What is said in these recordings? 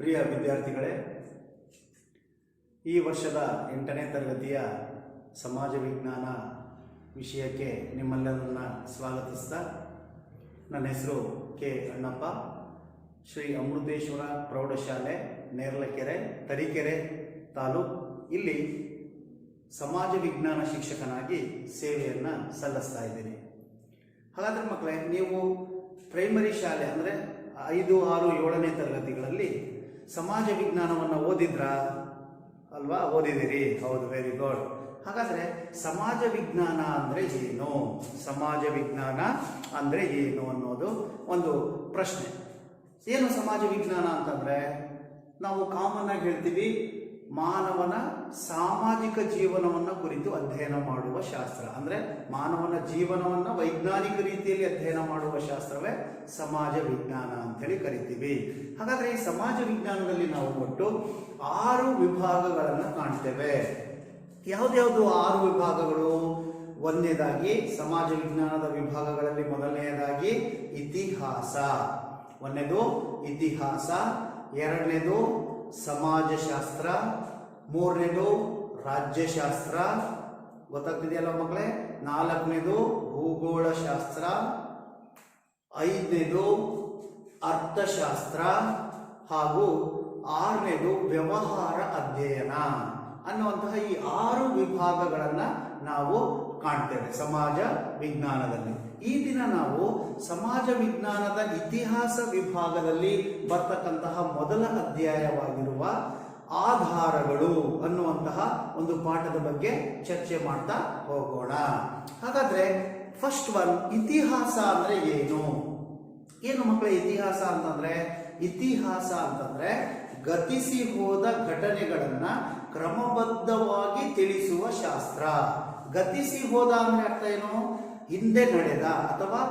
ಪ್ರಿಯ ವಿದ್ಯಾರ್ಥಿಗಳೇ, ಈ ವರ್ಷದ 8ನೇ ತರಗತಿಯ ಸಮಾಜ ವಿಜ್ಞಾನ ವಿಷಯಕ್ಕೆ ನಿಮ್ಮೆಲ್ಲರನ್ನ ಸ್ವಾಗತಿಸ್ತಾ, ನನ್ನ ಹೆಸರು ಕೆ ಅಣ್ಣಪ್ಪ, ಶ್ರೀ ಅಮೃತೇಶ್ವರ ಪ್ರೌಢಶಾಲೆ ನೇರ್ಲಕೆರೆ, ತರೀಕೆರೆ ತಾಲೂಕು, ಇಲ್ಲಿ ಸಮಾಜ ವಿಜ್ಞಾನ ಶಿಕ್ಷಕನಾಗಿ ಸೇವೆಯನ್ನು ಸಲ್ಲಿಸ್ತಾ ಇದ್ದೀನಿ. ಹಾಗಾದರೆ ಮಕ್ಕಳೇ, ನೀವು ಪ್ರೈಮರಿ ಶಾಲೆ ಅಂದರೆ 5, 6, 7ನೇ ತರಗತಿಗಳಲ್ಲಿ ಸಮಾಜ ವಿಜ್ಞಾನವನ್ನು ಓದಿದ್ರಾ ಅಲ್ವಾ? ಓದಿದಿರಿ, ಹೌದು, ವೆರಿ ಗುಡ್. ಹಾಗಾದರೆ ಸಮಾಜ ವಿಜ್ಞಾನ ಅಂದರೆ ಏನು, ಸಮಾಜ ವಿಜ್ಞಾನ ಅಂದರೆ ಏನು ಅನ್ನೋದು ಒಂದು ಪ್ರಶ್ನೆ. ಏನು ಸಮಾಜ ವಿಜ್ಞಾನ ಅಂತಂದರೆ, ನಾವು ಕಾಮನ್ ಆಗಿ ಹೇಳ್ತೀವಿ, ಮಾನವನ ಸಾಮಾಜಿಕ ಜೀವನವನ್ನು ಕುರಿತು ಅಧ್ಯಯನ ಮಾಡುವ ಶಾಸ್ತ್ರ. ಅಂದರೆ ಮಾನವನ ಜೀವನವನ್ನು ವೈಜ್ಞಾನಿಕ ರೀತಿಯಲ್ಲಿ ಅಧ್ಯಯನ ಮಾಡುವ ಶಾಸ್ತ್ರವೇ ಸಮಾಜ ವಿಜ್ಞಾನ ಅಂತೇಳಿ ಕರಿತೀವಿ. ಹಾಗಾದರೆ ಈ ಸಮಾಜ ವಿಜ್ಞಾನದಲ್ಲಿ ನಾವು ಒಟ್ಟು 6 ವಿಭಾಗಗಳನ್ನು ಕಾಣ್ತೇವೆ. ಯಾವುದ್ಯಾವುದು 6 ವಿಭಾಗಗಳು? ಒಂದನೇದಾಗಿ ಸಮಾಜ ವಿಜ್ಞಾನದ ವಿಭಾಗಗಳಲ್ಲಿ ಮೊದಲನೆಯದಾಗಿ ಇತಿಹಾಸ. ಒಂದನೇದು ಇತಿಹಾಸ, ಎರಡನೇದು ಸಮಾಜಶಾಸ್ತ್ರ, ಮೂರನೇದು ರಾಜ್ಯಶಾಸ್ತ್ರ, ಗೊತ್ತಾಗ್ತಿದೆಯಲ್ಲ ಮಕ್ಕಳೇ, ನಾಲ್ಕನೇದು ಭೂಗೋಳಶಾಸ್ತ್ರ, ಐದನೇದು ಅರ್ಥಶಾಸ್ತ್ರ ಹಾಗೂ ಆರನೇದು ವ್ಯವಹಾರ ಅಧ್ಯಯನ ಅನ್ನುವಂತಹ ಈ 6 ವಿಭಾಗಗಳನ್ನು ನಾವು ಕಾಣ್ತೇವೆ ಸಮಾಜ ವಿಜ್ಞಾನದಲ್ಲಿ. ಈ ದಿನ ನಾವು ಸಮಾಜ ವಿಜ್ಞಾನದ ಇತಿಹಾಸ ವಿಭಾಗದಲ್ಲಿ ಬರ್ತಕ್ಕಂತಹ ಮೊದಲ ಅಧ್ಯಾಯವಾಗಿರುವ ಆಧಾರಗಳು ಅನ್ನುವಂತಹ ಒಂದು ಪಾಠದ ಬಗ್ಗೆ ಚರ್ಚೆ ಮಾಡ್ತಾ ಹೋಗೋಣ. ಹಾಗಾದ್ರೆ ಫಸ್ಟ್ ಒನ್, ಇತಿಹಾಸ ಅಂದ್ರೆ ಏನು? ಏನು ಮಕ್ಕಳ ಇತಿಹಾಸ ಅಂತಂದ್ರೆ? ಇತಿಹಾಸ ಅಂತಂದ್ರೆ ಗತಿಸಿ ಹೋದ ಘಟನೆಗಳನ್ನ ಕ್ರಮಬದ್ಧವಾಗಿ ತಿಳಿಸುವ ಶಾಸ್ತ್ರ. ಗತಿಸಿ ಹೋದ ಅಂದ್ರೆ ಅರ್ಥ ಏನು? ಹಿಂದೆ ನಡೆದ ಅಥವಾ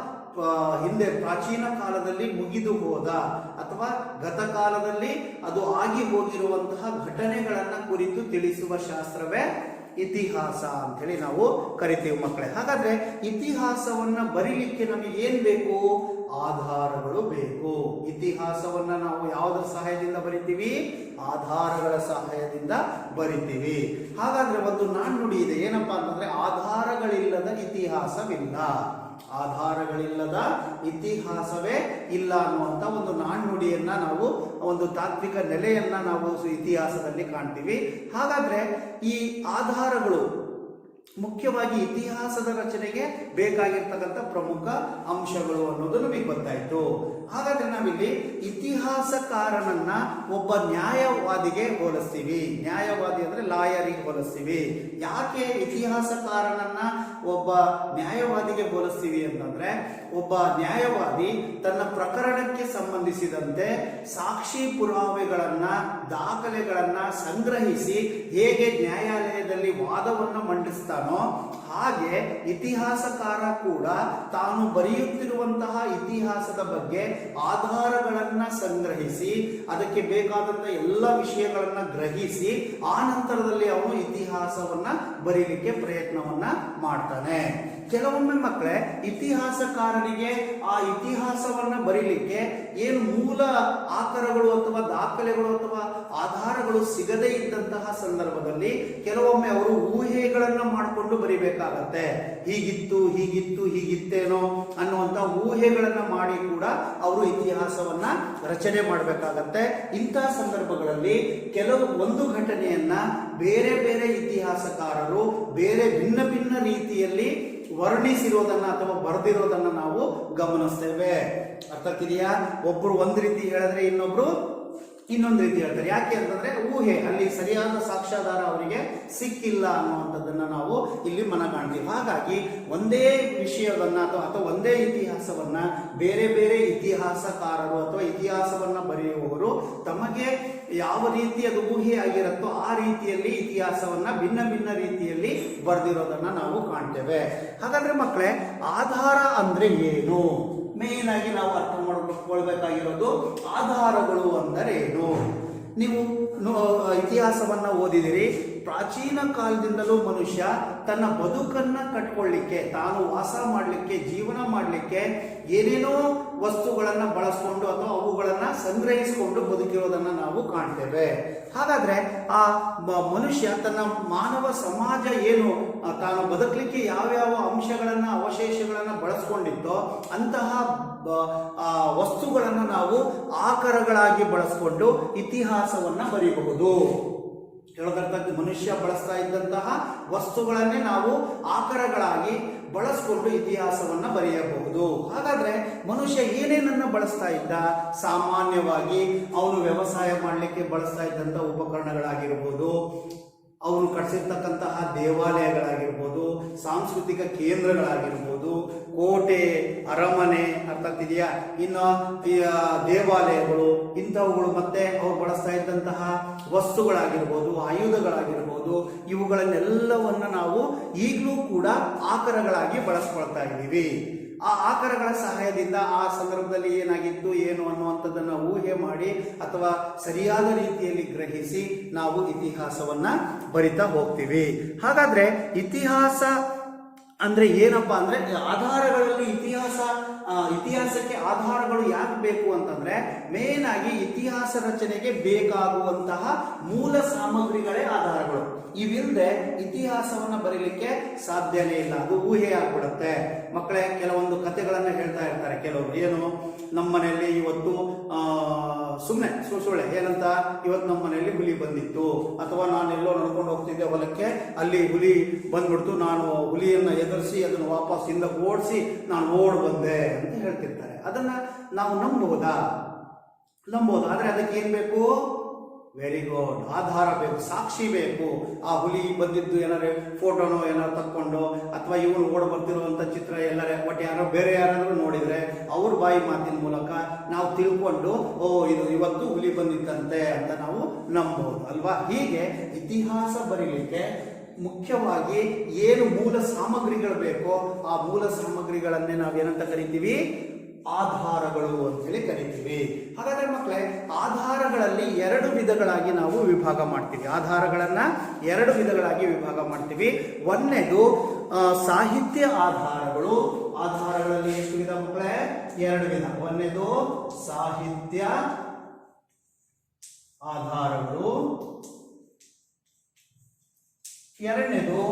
ಹಿಂದೆ ಪ್ರಾಚೀನ ಕಾಲದಲ್ಲಿ ಮುಗಿದು ಹೋದ ಅಥವಾ ಗತಕಾಲದಲ್ಲಿ ಅದು ಆಗಿ ಹೋಗಿರುವಂತಹ ಘಟನೆಗಳನ್ನ ಕುರಿತು ತಿಳಿಸುವ ಶಾಸ್ತ್ರವೇ ಇತಿಹಾಸ ಅಂತ ಹೇಳಿ ನಾವು ಕರಿತೀವಿ ಮಕ್ಕಳೇ. ಹಾಗಾದ್ರೆ ಇತಿಹಾಸವನ್ನ ಬರೀಲಿಕ್ಕೆ ನಮಗೆ ಏನ್ ಬೇಕು? ಆಧಾರಗಳು ಬೇಕು. ಇತಿಹಾಸವನ್ನ ನಾವು ಯಾವುದರ ಸಹಾಯದಿಂದ ಬರಿತೀವಿ? ಆಧಾರಗಳ ಸಹಾಯದಿಂದ ಬರಿತೀವಿ. ಹಾಗಾದ್ರೆ ಒಂದು ನಾಣ್ಣುಡಿ ಇದೆ, ಏನಪ್ಪಾ ಅಂತಂದ್ರೆ ಆಧಾರಗಳಿಲ್ಲದ ಇತಿಹಾಸವಿಲ್ಲ. ಆಧಾರಗಳಿಲ್ಲದ ಇತಿಹಾಸವೇ ಇಲ್ಲ ಅನ್ನುವಂತ ಒಂದು ನಾಣ್ಣುಡಿಯನ್ನ ನಾವು, ಒಂದು ತಾತ್ವಿಕ ನೆಲೆಯನ್ನ ನಾವು ಇತಿಹಾಸದಲ್ಲಿ ಕಾಣ್ತೀವಿ. ಹಾಗಾದ್ರೆ ಈ ಆಧಾರಗಳು ಮುಖ್ಯವಾಗಿ ಇತಿಹಾಸದ ರಚನೆಗೆ ಬೇಕಾಗಿರ್ತಕ್ಕಂಥ ಪ್ರಮುಖ ಅಂಶಗಳು ಅನ್ನೋದು ನಮಗೆ ಗೊತ್ತಾಯ್ತು. ಹಾಗಾದ್ರೆ ನಾವಿಲ್ಲಿ ಇತಿಹಾಸಕಾರನನ್ನ ಒಬ್ಬ ನ್ಯಾಯವಾದಿಗೆ ಹೋಲಿಸ್ತೀವಿ. ನ್ಯಾಯವಾದಿ ಅಂದ್ರೆ ಲಾಯರಿಗೆ ಹೋಲಿಸ್ತೀವಿ. ಯಾಕೆ ಇತಿಹಾಸಕಾರನನ್ನ ಒಬ್ಬ ನ್ಯಾಯವಾದಿಗೆ ಹೋಲಿಸ್ತೀವಿ ಅಂತಂದ್ರೆ, ಒಬ್ಬ ನ್ಯಾಯವಾದಿ ತನ್ನ ಪ್ರಕರಣಕ್ಕೆ ಸಂಬಂಧಿಸಿದಂತೆ ಸಾಕ್ಷಿ ಪುರಾವೆಗಳನ್ನ, ದಾಖಲೆಗಳನ್ನ ಸಂಗ್ರಹಿಸಿ ಹೇಗೆ ನ್ಯಾಯಾಲಯದಲ್ಲಿ ವಾದವನ್ನ ಮಂಡಿಸ್ತಾನೋ, ಹಾಗೆ ಇತಿಹಾಸಕಾರ ಕೂಡ ತಾನು ಬರೆಯುತ್ತಿರುವಂತಹ ಇತಿಹಾಸದ ಬಗ್ಗೆ ಆಧಾರಗಳನ್ನ ಸಂಗ್ರಹಿಸಿ ಅದಕ್ಕೆ ಬೇಕಾದಂತ ಎಲ್ಲ ವಿಷಯಗಳನ್ನ ಗ್ರಹಿಸಿ ಆ ನಂತರದಲ್ಲಿ ಅವನು ಇತಿಹಾಸವನ್ನ ಬರೀಲಿಕ್ಕೆ ಪ್ರಯತ್ನವನ್ನ ಮಾಡ್ತಾನೆ. ಕೆಲವೊಮ್ಮೆ ಮಕ್ಕಳೇ ಇತಿಹಾಸಕಾರನಿಗೆ ಆ ಇತಿಹಾಸವನ್ನ ಬರೀಲಿಕ್ಕೆ ಏನು ಮೂಲ ಆಕರಗಳು ಅಥವಾ ದಾಖಲೆಗಳು ಅಥವಾ ಆಧಾರಗಳು ಸಿಗದೇ ಇದ್ದಂತಹ ಸಂದರ್ಭದಲ್ಲಿ ಕೆಲವೊಮ್ಮೆ ಅವರು ಊಹೆಗಳನ್ನ ಮಾಡಿಕೊಂಡು ಬರಿಬೇಕಾಗತ್ತೆ. ಹೀಗಿತ್ತು, ಹೀಗಿತ್ತು, ಹೀಗಿತ್ತೇನೋ ಅನ್ನುವಂತ ಊಹೆಗಳನ್ನ ಮಾಡಿ ಕೂಡ ಅವರು ಇತಿಹಾಸವನ್ನ ರಚನೆ ಮಾಡಬೇಕಾಗತ್ತೆ. ಇಂತಹ ಸಂದರ್ಭಗಳಲ್ಲಿ ಒಂದು ಘಟನೆಯನ್ನ ಬೇರೆ ಬೇರೆ ಇತಿಹಾಸಕಾರರು ಬೇರೆ ಭಿನ್ನ ಭಿನ್ನ ರೀತಿಯಲ್ಲಿ ವರ್ಣಿಸಿರೋದನ್ನ ಅಥವಾ ಬರೆದಿರೋದನ್ನ ನಾವು ಗಮನಿಸ್ತೇವೆ. ಅರ್ಥಕ್ಕಿದೆಯಾ? ಒಬ್ರು ಒಂದ್ ರೀತಿ ಹೇಳಿದ್ರೆ ಇನ್ನೊಬ್ರು ಇನ್ನೊಂದು ರೀತಿ ಹೇಳ್ತಾರೆ. ಯಾಕೆ ಅಂತಂದ್ರೆ ಊಹೆ, ಅಲ್ಲಿ ಸರಿಯಾದ ಸಾಕ್ಷ್ಯಾಧಾರ ಅವರಿಗೆ ಸಿಕ್ಕಿಲ್ಲ ಅನ್ನುವಂಥದ್ದನ್ನ ನಾವು ಇಲ್ಲಿ ಮನಗಾಣ್ತೀವಿ. ಹಾಗಾಗಿ ಒಂದೇ ವಿಷಯವನ್ನ ಅಥವಾ ಒಂದೇ ಇತಿಹಾಸವನ್ನ ಬೇರೆ ಬೇರೆ ಇತಿಹಾಸಕಾರರು ಅಥವಾ ಇತಿಹಾಸವನ್ನ ಬರೆಯುವವರು ತಮಗೆ ಯಾವ ರೀತಿ ಅದು ಊಹೆ ಆಗಿರುತ್ತೋ ಆ ರೀತಿಯಲ್ಲಿ ಇತಿಹಾಸವನ್ನ ಭಿನ್ನ ಭಿನ್ನ ರೀತಿಯಲ್ಲಿ ಬರೆದಿರೋದನ್ನ ನಾವು ಕಾಣ್ತೇವೆ. ಹಾಗಾದ್ರೆ ಮಕ್ಕಳೇ, ಆಧಾರ ಅಂದ್ರೆ ಏನು? ಮೇನ್ ಆಗಿ ನಾವು ಅರ್ಥ ಮಾಡಿಕೊಳ್ಬೇಕಾಗಿರೋದು ಆಧಾರಗಳು ಅಂದರೆ ಏನು. ನೀವು ಇತಿಹಾಸವನ್ನ ಓದಿದಿರಿ, ಪ್ರಾಚೀನ ಕಾಲದಿಂದಲೂ ಮನುಷ್ಯ ತನ್ನ ಬದುಕನ್ನ ಕಟ್ಕೊಳ್ಳಿಕ್ಕೆ, ತಾನು ವಾಸ ಮಾಡಲಿಕ್ಕೆ, ಜೀವನ ಮಾಡಲಿಕ್ಕೆ ಏನೇನೋ ವಸ್ತುಗಳನ್ನ ಬಳಸ್ಕೊಂಡು ಅಥವಾ ಅವುಗಳನ್ನ ಸಂಗ್ರಹಿಸಿಕೊಂಡು ಬದುಕಿರೋದನ್ನ ನಾವು ಕಾಣ್ತೇವೆ. ಹಾಗಾದ್ರೆ ಆ ಮನುಷ್ಯ ತನ್ನ ಮಾನವ ಸಮಾಜ ಏನು ತಾನು ಬದುಕಲಿಕ್ಕೆ ಯಾವ್ಯಾವ ಅಂಶಗಳನ್ನ ಅವಶೇಷಗಳನ್ನ ಬಳಸ್ಕೊಂಡಿತ್ತೋ ಅಂತಹ ವಸ್ತುಗಳನ್ನ ನಾವು ಆಕರಗಳಾಗಿ ಬಳಸ್ಕೊಂಡು ಇತಿಹಾಸವನ್ನ ಬರೀಬಹುದು. ಹೇಳೋದರ್ಥ ಮನುಷ್ಯ ಬಳಸ್ತಾ ಇದ್ದಂತಹ ವಸ್ತುಗಳನ್ನೇ ನಾವು ಆಕರಗಳಾಗಿ ಬಳಸ್ಕೊಂಡು ಇತಿಹಾಸವನ್ನ ಬರೆಯಬಹುದು. ಹಾಗಾದ್ರೆ ಮನುಷ್ಯ ಏನೇನನ್ನ ಬಳಸ್ತಾ ಇದ್ದ? ಸಾಮಾನ್ಯವಾಗಿ ಅವನು ವ್ಯವಸಾಯ ಮಾಡಲಿಕ್ಕೆ ಬಳಸ್ತಾ ಇದ್ದಂಥ ಉಪಕರಣಗಳಾಗಿರ್ಬೋದು, ಅವನು ಕಟ್ಟಿಸಿರ್ತಕ್ಕಂತಹ ದೇವಾಲಯಗಳಾಗಿರ್ಬೋದು, ಸಾಂಸ್ಕೃತಿಕ ಕೇಂದ್ರಗಳಾಗಿರ್ಬೋದು, ಕೋಟೆ, ಅರಮನೆ, ಅರ್ಥಾತ್ ಇದೆಯಾ, ಇನ್ನು ದೇವಾಲಯಗಳು, ಇಂಥವುಗಳು, ಮತ್ತೆ ಅವ್ರು ಬಳಸ್ತಾ ಇದ್ದಂತಹ ವಸ್ತುಗಳಾಗಿರ್ಬೋದು, ಆಯುಧಗಳಾಗಿರ್ಬೋದು, ಇವುಗಳನ್ನೆಲ್ಲವನ್ನ ನಾವು ಈಗಲೂ ಕೂಡ ಆಕರಗಳಾಗಿ ಬಳಸ್ಕೊಳ್ತಾ ಇದ್ದೀವಿ. ಆ ಆಕರಗಳ ಸಹಾಯದಿಂದ ಆ ಸಂದರ್ಭದಲ್ಲಿ ಏನಾಗಿತ್ತು ಏನು ಅನ್ನುವಂಥದ್ದನ್ನು ಊಹೆ ಮಾಡಿ ಅಥವಾ ಸರಿಯಾದ ರೀತಿಯಲ್ಲಿ ಗ್ರಹಿಸಿ ನಾವು ಇತಿಹಾಸವನ್ನ ಬರಿತಾ ಹೋಗ್ತೀವಿ. ಹಾಗಾದ್ರೆ ಇತಿಹಾಸ ಅಂದ್ರೆ ಏನಪ್ಪಾ ಅಂದ್ರೆ ಆಧಾರಗಳಲ್ಲಿ ಇತಿಹಾಸಕ್ಕೆ ಆಧಾರಗಳು ಯಾಕೆ ಬೇಕು ಅಂತಂದ್ರೆ ಮೇನ್ ಆಗಿ ಇತಿಹಾಸ ರಚನೆಗೆ ಬೇಕಾಗುವಂತಹ ಮೂಲ ಸಾಮಗ್ರಿಗಳೇ ಆಧಾರಗಳು. ಇವಿಲ್ಲದೆ ಇತಿಹಾಸವನ್ನ ಬರೀಲಿಕ್ಕೆ ಸಾಧ್ಯನೇ ಇಲ್ಲ, ಅದು ಊಹೆ ಆಗ್ಬಿಡುತ್ತೆ. ಮಕ್ಕಳೇ, ಕೆಲವೊಂದು ಕಥೆಗಳನ್ನ ಹೇಳ್ತಾ ಇರ್ತಾರೆ ಕೆಲವರು. ಏನು, ನಮ್ಮ ಮನೆಯಲ್ಲಿ ಇವತ್ತು ಸುಮ್ಮನೆ ಸುಳ್ಳೆ ಏನಂತ, ಇವತ್ತು ನಮ್ಮ ಮನೆಯಲ್ಲಿ ಹುಲಿ ಬಂದಿತ್ತು, ಅಥವಾ ನಾನೆಲ್ಲೋ ನಡ್ಕೊಂಡು ಹೋಗ್ತಿದ್ದೆ ಹೊಲಕ್ಕೆ, ಅಲ್ಲಿ ಹುಲಿ ಬಂದ್ಬಿಡ್ತು, ನಾನು ಹುಲಿಯನ್ನ ಎದುರಿಸಿ ಅದನ್ನು ವಾಪಸ್ ಹಿಂದೆ ಓಡಿಸಿ ನಾನು ಓಡ್ ಬಂದೆ ಅಂತ ಹೇಳ್ತಿರ್ತಾರೆ. ಅದನ್ನ ನಾವು ನಂಬಬಹುದಾ? ನಂಬೋದು. ಆದ್ರೆ ಅದಕ್ಕೆ ಏನ್ ಬೇಕು? ವೆರಿ ಗುಡ್, ಆಧಾರ ಬೇಕು, ಸಾಕ್ಷಿ ಬೇಕು. ಆ ಹುಲಿ ಬಂದಿದ್ದು ಏನಾರು ಫೋಟೋನೋ ಏನಾರು ತಕ್ಕೊಂಡು, ಅಥವಾ ಇವನು ಓಡ್ ಬರ್ತಿರುವಂತ ಚಿತ್ರ ಎಲ್ಲರೇ ಒಟ್ಟು ಯಾರೋ ಬೇರೆ ಯಾರಾದ್ರೂ ನೋಡಿದ್ರೆ ಅವ್ರ ಬಾಯಿ ಮಾತಿನ ಮೂಲಕ ನಾವು ತಿಳ್ಕೊಂಡು, ಓ ಇದು ಇವತ್ತು ಹುಲಿ ಬಂದಿತ್ತಂತೆ ಅಂತ ನಾವು ನಂಬೋದು ಅಲ್ವಾ? ಹೀಗೆ ಇತಿಹಾಸ ಬರೀಲಿಕ್ಕೆ ಮುಖ್ಯವಾಗಿ ಏನು ಮೂಲ ಸಾಮಗ್ರಿಗಳು ಬೇಕೋ ಆ ಮೂಲ ಸಾಮಗ್ರಿಗಳನ್ನೇ ನಾವೇನಂತ ಕರಿತೀವಿ? ಆಧಾರಗಳು ಅಂತ ಹೇಳಿ ಕರಿತೀವಿ. ಹಾಗಾದ್ರೆ ಮಕ್ಕಳೇ, ಆಧಾರಗಳಲ್ಲಿ ಎರಡು ವಿಧಗಳಾಗಿ ನಾವು ವಿಭಾಗ ಮಾಡ್ತೀವಿ. ಆಧಾರಗಳನ್ನ ಎರಡು ವಿಧಗಳಾಗಿ ವಿಭಾಗ ಮಾಡ್ತೀವಿ. ಒಂದನೇದು ಸಾಹಿತ್ಯ ಆಧಾರಗಳು. ಆಧಾರಗಳಲ್ಲಿ ಎಷ್ಟು ವಿಧ ಮಕ್ಕಳೇ? ಎರಡು ವಿಧ. ಒಂದನೇದು ಸಾಹಿತ್ಯ ಆಧಾರಗಳು, ಎರಡನೇದು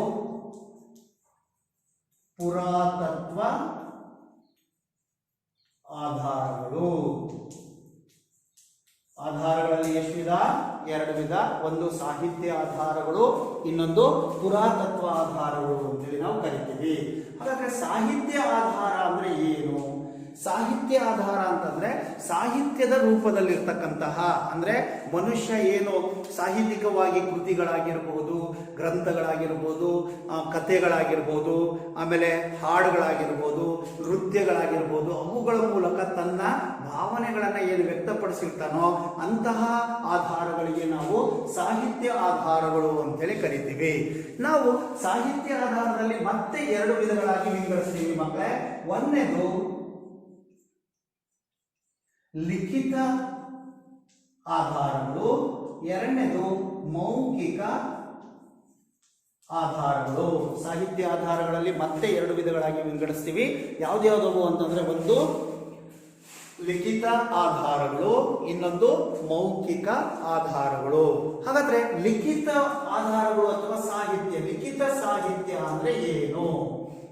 ಪುರಾತತ್ವ ಆಧಾರಗಳು. ಆಧಾರಗಳಲ್ಲಿ ಎಷ್ಟು ವಿಧ? ಎರಡು ವಿಧ. ಒಂದು ಸಾಹಿತ್ಯ ಆಧಾರಗಳು, ಇನ್ನೊಂದು ಪುರಾತತ್ವ ಆಧಾರಗಳು ಅಂತೇಳಿ ನಾವು ಕರಿತೀವಿ. ಹಾಗಾದ್ರೆ ಸಾಹಿತ್ಯ ಆಧಾರ ಅಂದ್ರೆ ಏನು? ಸಾಹಿತ್ಯ ಆಧಾರ ಅಂತಂದ್ರೆ ಸಾಹಿತ್ಯದ ರೂಪದಲ್ಲಿರ್ತಕ್ಕಂತಹ, ಅಂದ್ರೆ ಮನುಷ್ಯ ಏನು ಸಾಹಿತ್ಯಿಕವಾಗಿ ಕೃತಿಗಳಾಗಿರ್ಬಹುದು, ಗ್ರಂಥಗಳಾಗಿರ್ಬೋದು, ಕಥೆಗಳಾಗಿರ್ಬೋದು, ಆಮೇಲೆ ಹಾಡುಗಳಾಗಿರ್ಬೋದು, ನೃತ್ಯಗಳಾಗಿರ್ಬೋದು, ಅವುಗಳ ಮೂಲಕ ತನ್ನ ಭಾವನೆಗಳನ್ನ ಏನು ವ್ಯಕ್ತಪಡಿಸಿರ್ತಾನೋ ಅಂತಹ ಆಧಾರಗಳಿಗೆ ನಾವು ಸಾಹಿತ್ಯ ಆಧಾರಗಳು ಅಂತೇಳಿ ಕರಿತೀವಿ. ನಾವು ಸಾಹಿತ್ಯ ಆಧಾರದಲ್ಲಿ ಮತ್ತೆ ಎರಡು ವಿಧಗಳಾಗಿ ವಿಂಗಡಿಸ್ತೀವಿ ಮಕ್ಕಳೇ. ಒಂದನೇದು ಲಿಖಿತ ಆಧಾರಗಳು, ಎರಡನೇದು ಮೌಖಿಕ ಆಧಾರಗಳು. ಸಾಹಿತ್ಯ ಆಧಾರಗಳಲ್ಲಿ ಮತ್ತೆ ಎರಡು ವಿಧಗಳಾಗಿ ವಿಂಗಡಿಸ್ತೀವಿ. ಯಾವ್ದ್ಯಾವ್ದವು ಅಂತಂದ್ರೆ ಒಂದು ಲಿಖಿತ ಆಧಾರಗಳು, ಇನ್ನೊಂದು ಮೌಖಿಕ ಆಧಾರಗಳು. ಹಾಗಾದ್ರೆ ಲಿಖಿತ ಆಧಾರಗಳು ಅಥವಾ ಸಾಹಿತ್ಯ, ಲಿಖಿತ ಸಾಹಿತ್ಯ ಅಂದ್ರೆ ಏನು?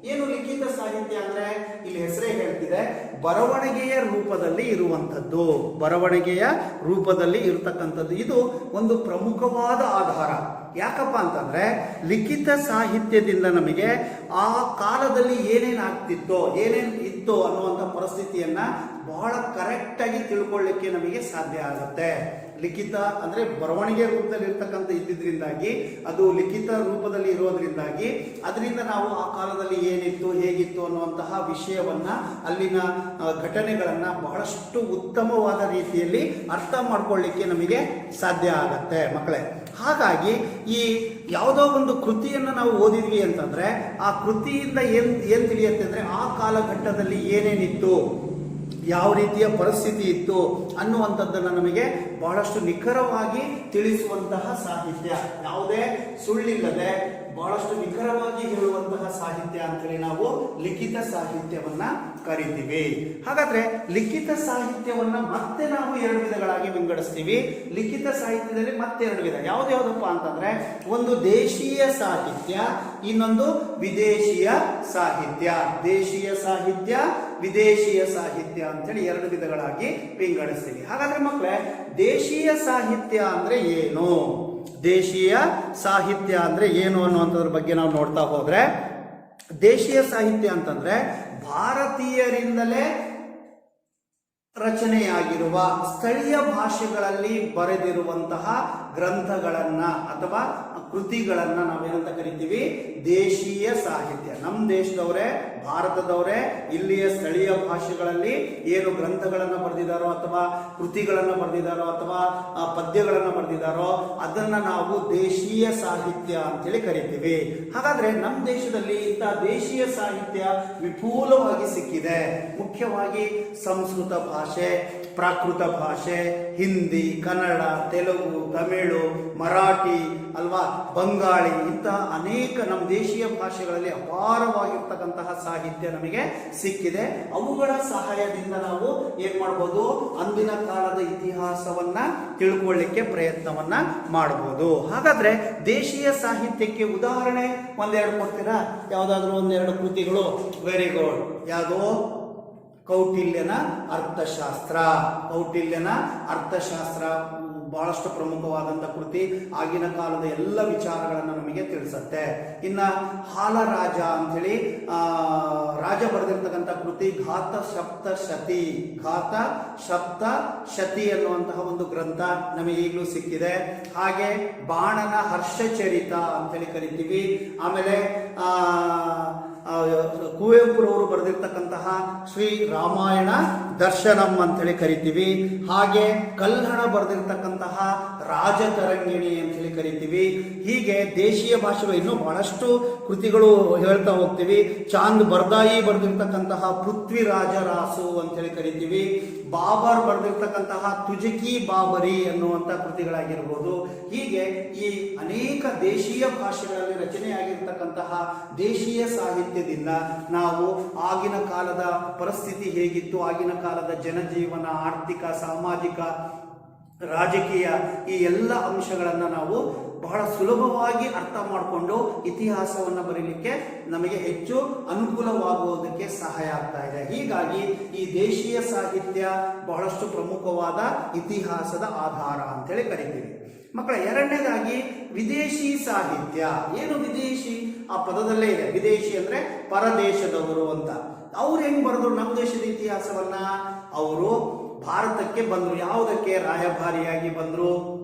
ಏನು ಲಿಖಿತ ಸಾಹಿತ್ಯ ಅಂದ್ರೆ? ಇಲ್ಲಿ ಹೆಸರೇ ಹೇಳ್ತಿದೆ, ಬರವಣಿಗೆಯ ರೂಪದಲ್ಲಿ ಇರುವಂಥದ್ದು, ಬರವಣಿಗೆಯ ರೂಪದಲ್ಲಿ ಇರತಕ್ಕಂಥದ್ದು. ಇದು ಒಂದು ಪ್ರಮುಖವಾದ ಆಧಾರ. ಯಾಕಪ್ಪ ಅಂತಂದ್ರೆ ಲಿಖಿತ ಸಾಹಿತ್ಯದಿಂದ ನಮಗೆ ಆ ಕಾಲದಲ್ಲಿ ಏನೇನಾಗ್ತಿತ್ತೋ, ಏನೇನು ಇತ್ತೋ ಅನ್ನುವಂಥ ಪರಿಸ್ಥಿತಿಯನ್ನ ಬಹಳ ಕರೆಕ್ಟ್ ಆಗಿ ತಿಳ್ಕೊಳ್ಳಿಕ್ಕೆ ನಮಗೆ ಸಾಧ್ಯ ಆಗುತ್ತೆ. ಲಿಖಿತ ಅಂದ್ರೆ ಬರವಣಿಗೆ ರೂಪದಲ್ಲಿ ಇರ್ತಕ್ಕಂಥ ಇದ್ದಿದ್ರಿಂದಾಗಿ, ಅದು ಲಿಖಿತ ರೂಪದಲ್ಲಿ ಇರೋದ್ರಿಂದಾಗಿ ಅದರಿಂದ ನಾವು ಆ ಕಾಲದಲ್ಲಿ ಏನಿತ್ತು, ಹೇಗಿತ್ತು ಅನ್ನುವಂತಹ ವಿಷಯವನ್ನ, ಅಲ್ಲಿನ ಘಟನೆಗಳನ್ನ ಬಹಳಷ್ಟು ಉತ್ತಮವಾದ ರೀತಿಯಲ್ಲಿ ಅರ್ಥ ಮಾಡ್ಕೊಳ್ಳಿಕ್ಕೆ ನಮಗೆ ಸಾಧ್ಯ ಆಗತ್ತೆ ಮಕ್ಕಳೇ. ಹಾಗಾಗಿ ಈ ಯಾವುದೋ ಒಂದು ಕೃತಿಯನ್ನು ನಾವು ಓದಿದ್ವಿ ಅಂತಂದ್ರೆ ಆ ಕೃತಿಯಿಂದ ಏನ್ ತಿಳಿಯುತ್ತೆ ಅಂದ್ರೆ ಆ ಕಾಲಘಟ್ಟದಲ್ಲಿ ಏನೇನಿತ್ತು, ಯಾವ ರೀತಿಯ ಪರಿಸ್ಥಿತಿ ಇತ್ತು ಅನ್ನುವಂಥದ್ದನ್ನು ನಮಗೆ ಬಹಳಷ್ಟು ನಿಖರವಾಗಿ ತಿಳಿಸುವಂತಹ ಸಾಹಿತ್ಯ, ಯಾವುದೇ ಸುಳ್ಳಿಲ್ಲದೆ ಬಹಳಷ್ಟು ನಿಖರವಾಗಿ ಹೇಳುವಂತಹ ಸಾಹಿತ್ಯ ಅಂತೇಳಿ ನಾವು ಲಿಖಿತ ಸಾಹಿತ್ಯವನ್ನ ಕರಿತೀವಿ. ಹಾಗಾದ್ರೆ ಲಿಖಿತ ಸಾಹಿತ್ಯವನ್ನ ಮತ್ತೆ ನಾವು 2 ವಿಧಗಳಾಗಿ ವಿಂಗಡಿಸ್ತೀವಿ. ಲಿಖಿತ ಸಾಹಿತ್ಯದಲ್ಲಿ ಮತ್ತೆ 2 ವಿಧ. ಯಾವ್ದಾವ್ದಪ್ಪ ಅಂತಂದ್ರೆ ಒಂದು ದೇಶೀಯ ಸಾಹಿತ್ಯ, ಇನ್ನೊಂದು ವಿದೇಶೀಯ ಸಾಹಿತ್ಯ. ದೇಶೀಯ ಸಾಹಿತ್ಯ, ವಿದೇಶೀಯ ಸಾಹಿತ್ಯ ಅಂತೇಳಿ 2 ವಿಧಗಳಾಗಿ ವಿಂಗಡಿಸ್ತೀವಿ. ಹಾಗಾದ್ರೆ ಮಕ್ಕಳೇ, ದೇಶೀಯ ಸಾಹಿತ್ಯ ಅಂದ್ರೆ ಏನು, ದೇಶೀಯ ಸಾಹಿತ್ಯ ಅಂದ್ರೆ ಏನು ಅನ್ನುವಂಥದ್ರ ಬಗ್ಗೆ ನಾವು ನೋಡ್ತಾ ಹೋದ್ರೆ, ದೇಶೀಯ ಸಾಹಿತ್ಯ ಅಂತಂದ್ರೆ ಭಾರತೀಯರಿಂದಲೇ ರಚನೆಯಾಗಿರುವ ಸ್ಥಳೀಯ ಭಾಷೆಗಳಲ್ಲಿ ಬರೆದಿರುವಂತಹ ಗ್ರಂಥಗಳನ್ನ ಅಥವಾ ಕೃತಿಗಳನ್ನ ನಾವೇನಂತ ಕರಿತೀವಿ, ದೇಶೀಯ ಸಾಹಿತ್ಯ. ನಮ್ಮ ದೇಶದವರೇ, ಭಾರತದವರೇ ಇಲ್ಲಿಯ ಸ್ಥಳೀಯ ಭಾಷೆಗಳಲ್ಲಿ ಏನು ಗ್ರಂಥಗಳನ್ನ ಬರೆದಿದ್ದಾರೋ ಅಥವಾ ಕೃತಿಗಳನ್ನ ಬರೆದಿದ್ದಾರೋ ಅಥವಾ ಪದ್ಯಗಳನ್ನ ಬರೆದಿದ್ದಾರೋ ಅದನ್ನ ನಾವು ದೇಶೀಯ ಸಾಹಿತ್ಯ ಅಂತೇಳಿ ಕರಿತೀವಿ. ಹಾಗಾದ್ರೆ ನಮ್ಮ ದೇಶದಲ್ಲಿ ಇಂತಹ ದೇಶೀಯ ಸಾಹಿತ್ಯ ವಿಪುಲವಾಗಿ ಸಿಕ್ಕಿದೆ. ಮುಖ್ಯವಾಗಿ ಸಂಸ್ಕೃತ ಭಾಷೆ, ಪ್ರಾಕೃತ ಭಾಷೆ, ಹಿಂದಿ, ಕನ್ನಡ, ತೆಲುಗು, ತಮಿಳು, ಮರಾಠಿ ಅಲ್ವಾ, ಬಂಗಾಳಿ, ಇಂತಹ ಅನೇಕ ನಮ್ಮ ದೇಶೀಯ ಭಾಷೆಗಳಲ್ಲಿ ಅಪಾರವಾಗಿರ್ತಕ್ಕಂತಹ ಸಾಹಿತ್ಯ ನಮಗೆ ಸಿಕ್ಕಿದೆ. ಅವುಗಳ ಸಹಾಯದಿಂದ ನಾವು ಏನ್ ಮಾಡಬಹುದು, ಅಂದಿನ ಕಾಲದ ಇತಿಹಾಸವನ್ನ ತಿಳ್ಕೊಳ್ಳಿಕ್ಕೆ ಪ್ರಯತ್ನವನ್ನ ಮಾಡಬಹುದು. ಹಾಗಾದ್ರೆ ದೇಶೀಯ ಸಾಹಿತ್ಯಕ್ಕೆ ಉದಾಹರಣೆ 1-2 ಕೊಡ್ತೀರಾ? ಯಾವ್ದಾದ್ರು 1-2 ಕೃತಿಗಳು? Very good. ಯಾವುದು? ಕೌಟಿಲ್ಯನ ಅರ್ಥಶಾಸ್ತ್ರ. ಕೌಟಿಲ್ಯನ ಅರ್ಥಶಾಸ್ತ್ರ ಬಹಳಷ್ಟು ಪ್ರಮುಖವಾದಂಥ ಕೃತಿ. ಆಗಿನ ಕಾಲದ ಎಲ್ಲ ವಿಚಾರಗಳನ್ನು ನಮಗೆ ತಿಳಿಸುತ್ತೆ. ಇನ್ನ ಹಾಲರಾಜ ಅಂತೇಳಿ ರಾಜ ಬರೆದಿರ್ತಕ್ಕಂಥ ಕೃತಿ ಘಾತ ಸಪ್ತಶತಿ. ಘಾತ ಸಪ್ತಶತಿ ಅನ್ನುವಂತಹ ಒಂದು ಗ್ರಂಥ ನಮಗೆ ಈಗಲೂ ಸಿಕ್ಕಿದೆ. ಹಾಗೆ ಬಾಣನ ಹರ್ಷಚರಿತ ಅಂತೇಳಿ ಕರಿತೀವಿ. ಆಮೇಲೆ ಕುವೆಂಪುರವರು ಬರೆದಿರ್ತಕ್ಕಂತಹ ಶ್ರೀ ರಾಮಾಯಣ ದರ್ಶನಂ ಅಂತೇಳಿ ಕರಿತೀವಿ. ಹಾಗೆ ಕಲ್ಹಣ ಬರೆದಿರ್ತಕ್ಕಂತಹ ರಾಜತರಂಗಿಣಿ ಅಂತೇಳಿ ಕರಿತೀವಿ. ಹೀಗೆ ದೇಶೀಯ ಭಾಷೆಗಳು ಇನ್ನೂ ಬಹಳಷ್ಟು ಕೃತಿಗಳು ಹೇಳ್ತಾ ಹೋಗ್ತೀವಿ. ಚಾಂದ್ ಬರ್ದಾಯಿ ಬರೆದಿರ್ತಕ್ಕಂತಹ ಪೃಥ್ವಿರಾಜ ರಾಸು ಅಂತೇಳಿ ಕರಿತೀವಿ. ಬಾಬರ್ ಬರೆದಿರ್ತಕ್ಕಂತಹ ತುಜಕಿ ಬಾಬರಿ ಅನ್ನುವಂಥ ಕೃತಿಗಳಾಗಿರ್ಬೋದು. ಹೀಗೆ ಈ ಅನೇಕ ದೇಶೀಯ ಭಾಷೆಗಳಲ್ಲಿ ರಚನೆಯಾಗಿರ್ತಕ್ಕಂತಹ ದೇಶೀಯ ಸಾಹಿತ್ಯದಿಂದ ನಾವು ಆಗಿನ ಕಾಲದ ಪರಿಸ್ಥಿತಿ ಹೇಗಿತ್ತು, ಆಗಿನ ಕಾಲದ ಜನಜೀವನ, ಆರ್ಥಿಕ, ಸಾಮಾಜಿಕ, ರಾಜಕೀಯ ಈ ಎಲ್ಲ ಅಂಶಗಳನ್ನು ನಾವು ಬಹಳ ಸುಲಭವಾಗಿ ಅರ್ಥ ಮಾಡಿಕೊಂಡು ಇತಿಹಾಸವನ್ನು ಬರೀಲಿಕ್ಕೆ ನಮಗೆ ಹೆಚ್ಚು ಅನುಕೂಲವಾಗುವುದಕ್ಕೆ ಸಹಾಯ ಆಗ್ತಾ ಇದೆ. ಹೀಗಾಗಿ ಈ ದೇಶೀಯ ಸಾಹಿತ್ಯ ಬಹಳಷ್ಟು ಪ್ರಮುಖವಾದ ಇತಿಹಾಸದ ಆಧಾರ ಅಂತೇಳಿ ಕರಿತೀವಿ. ಮಕ್ಕಳ, ಎರಡನೇದಾಗಿ ವಿದೇಶಿ ಸಾಹಿತ್ಯ. ಏನು ವಿದೇಶಿ? ಆ ಪದದಲ್ಲೇ ಇದೆ. ವಿದೇಶಿ ಅಂದ್ರೆ ಪರದೇಶದವರು ಅಂತ. ಅವ್ರು ಹೆಂಗ್ ಬರೆದ್ರು ನಮ್ಮ ದೇಶದ ಇತಿಹಾಸವನ್ನ? ಅವರು ಭಾರತಕ್ಕೆ ಬಂದ್ರು. ಯಾವುದಕ್ಕೆ? ರಾಯಭಾರಿಯಾಗಿ ಬಂದ್ರು,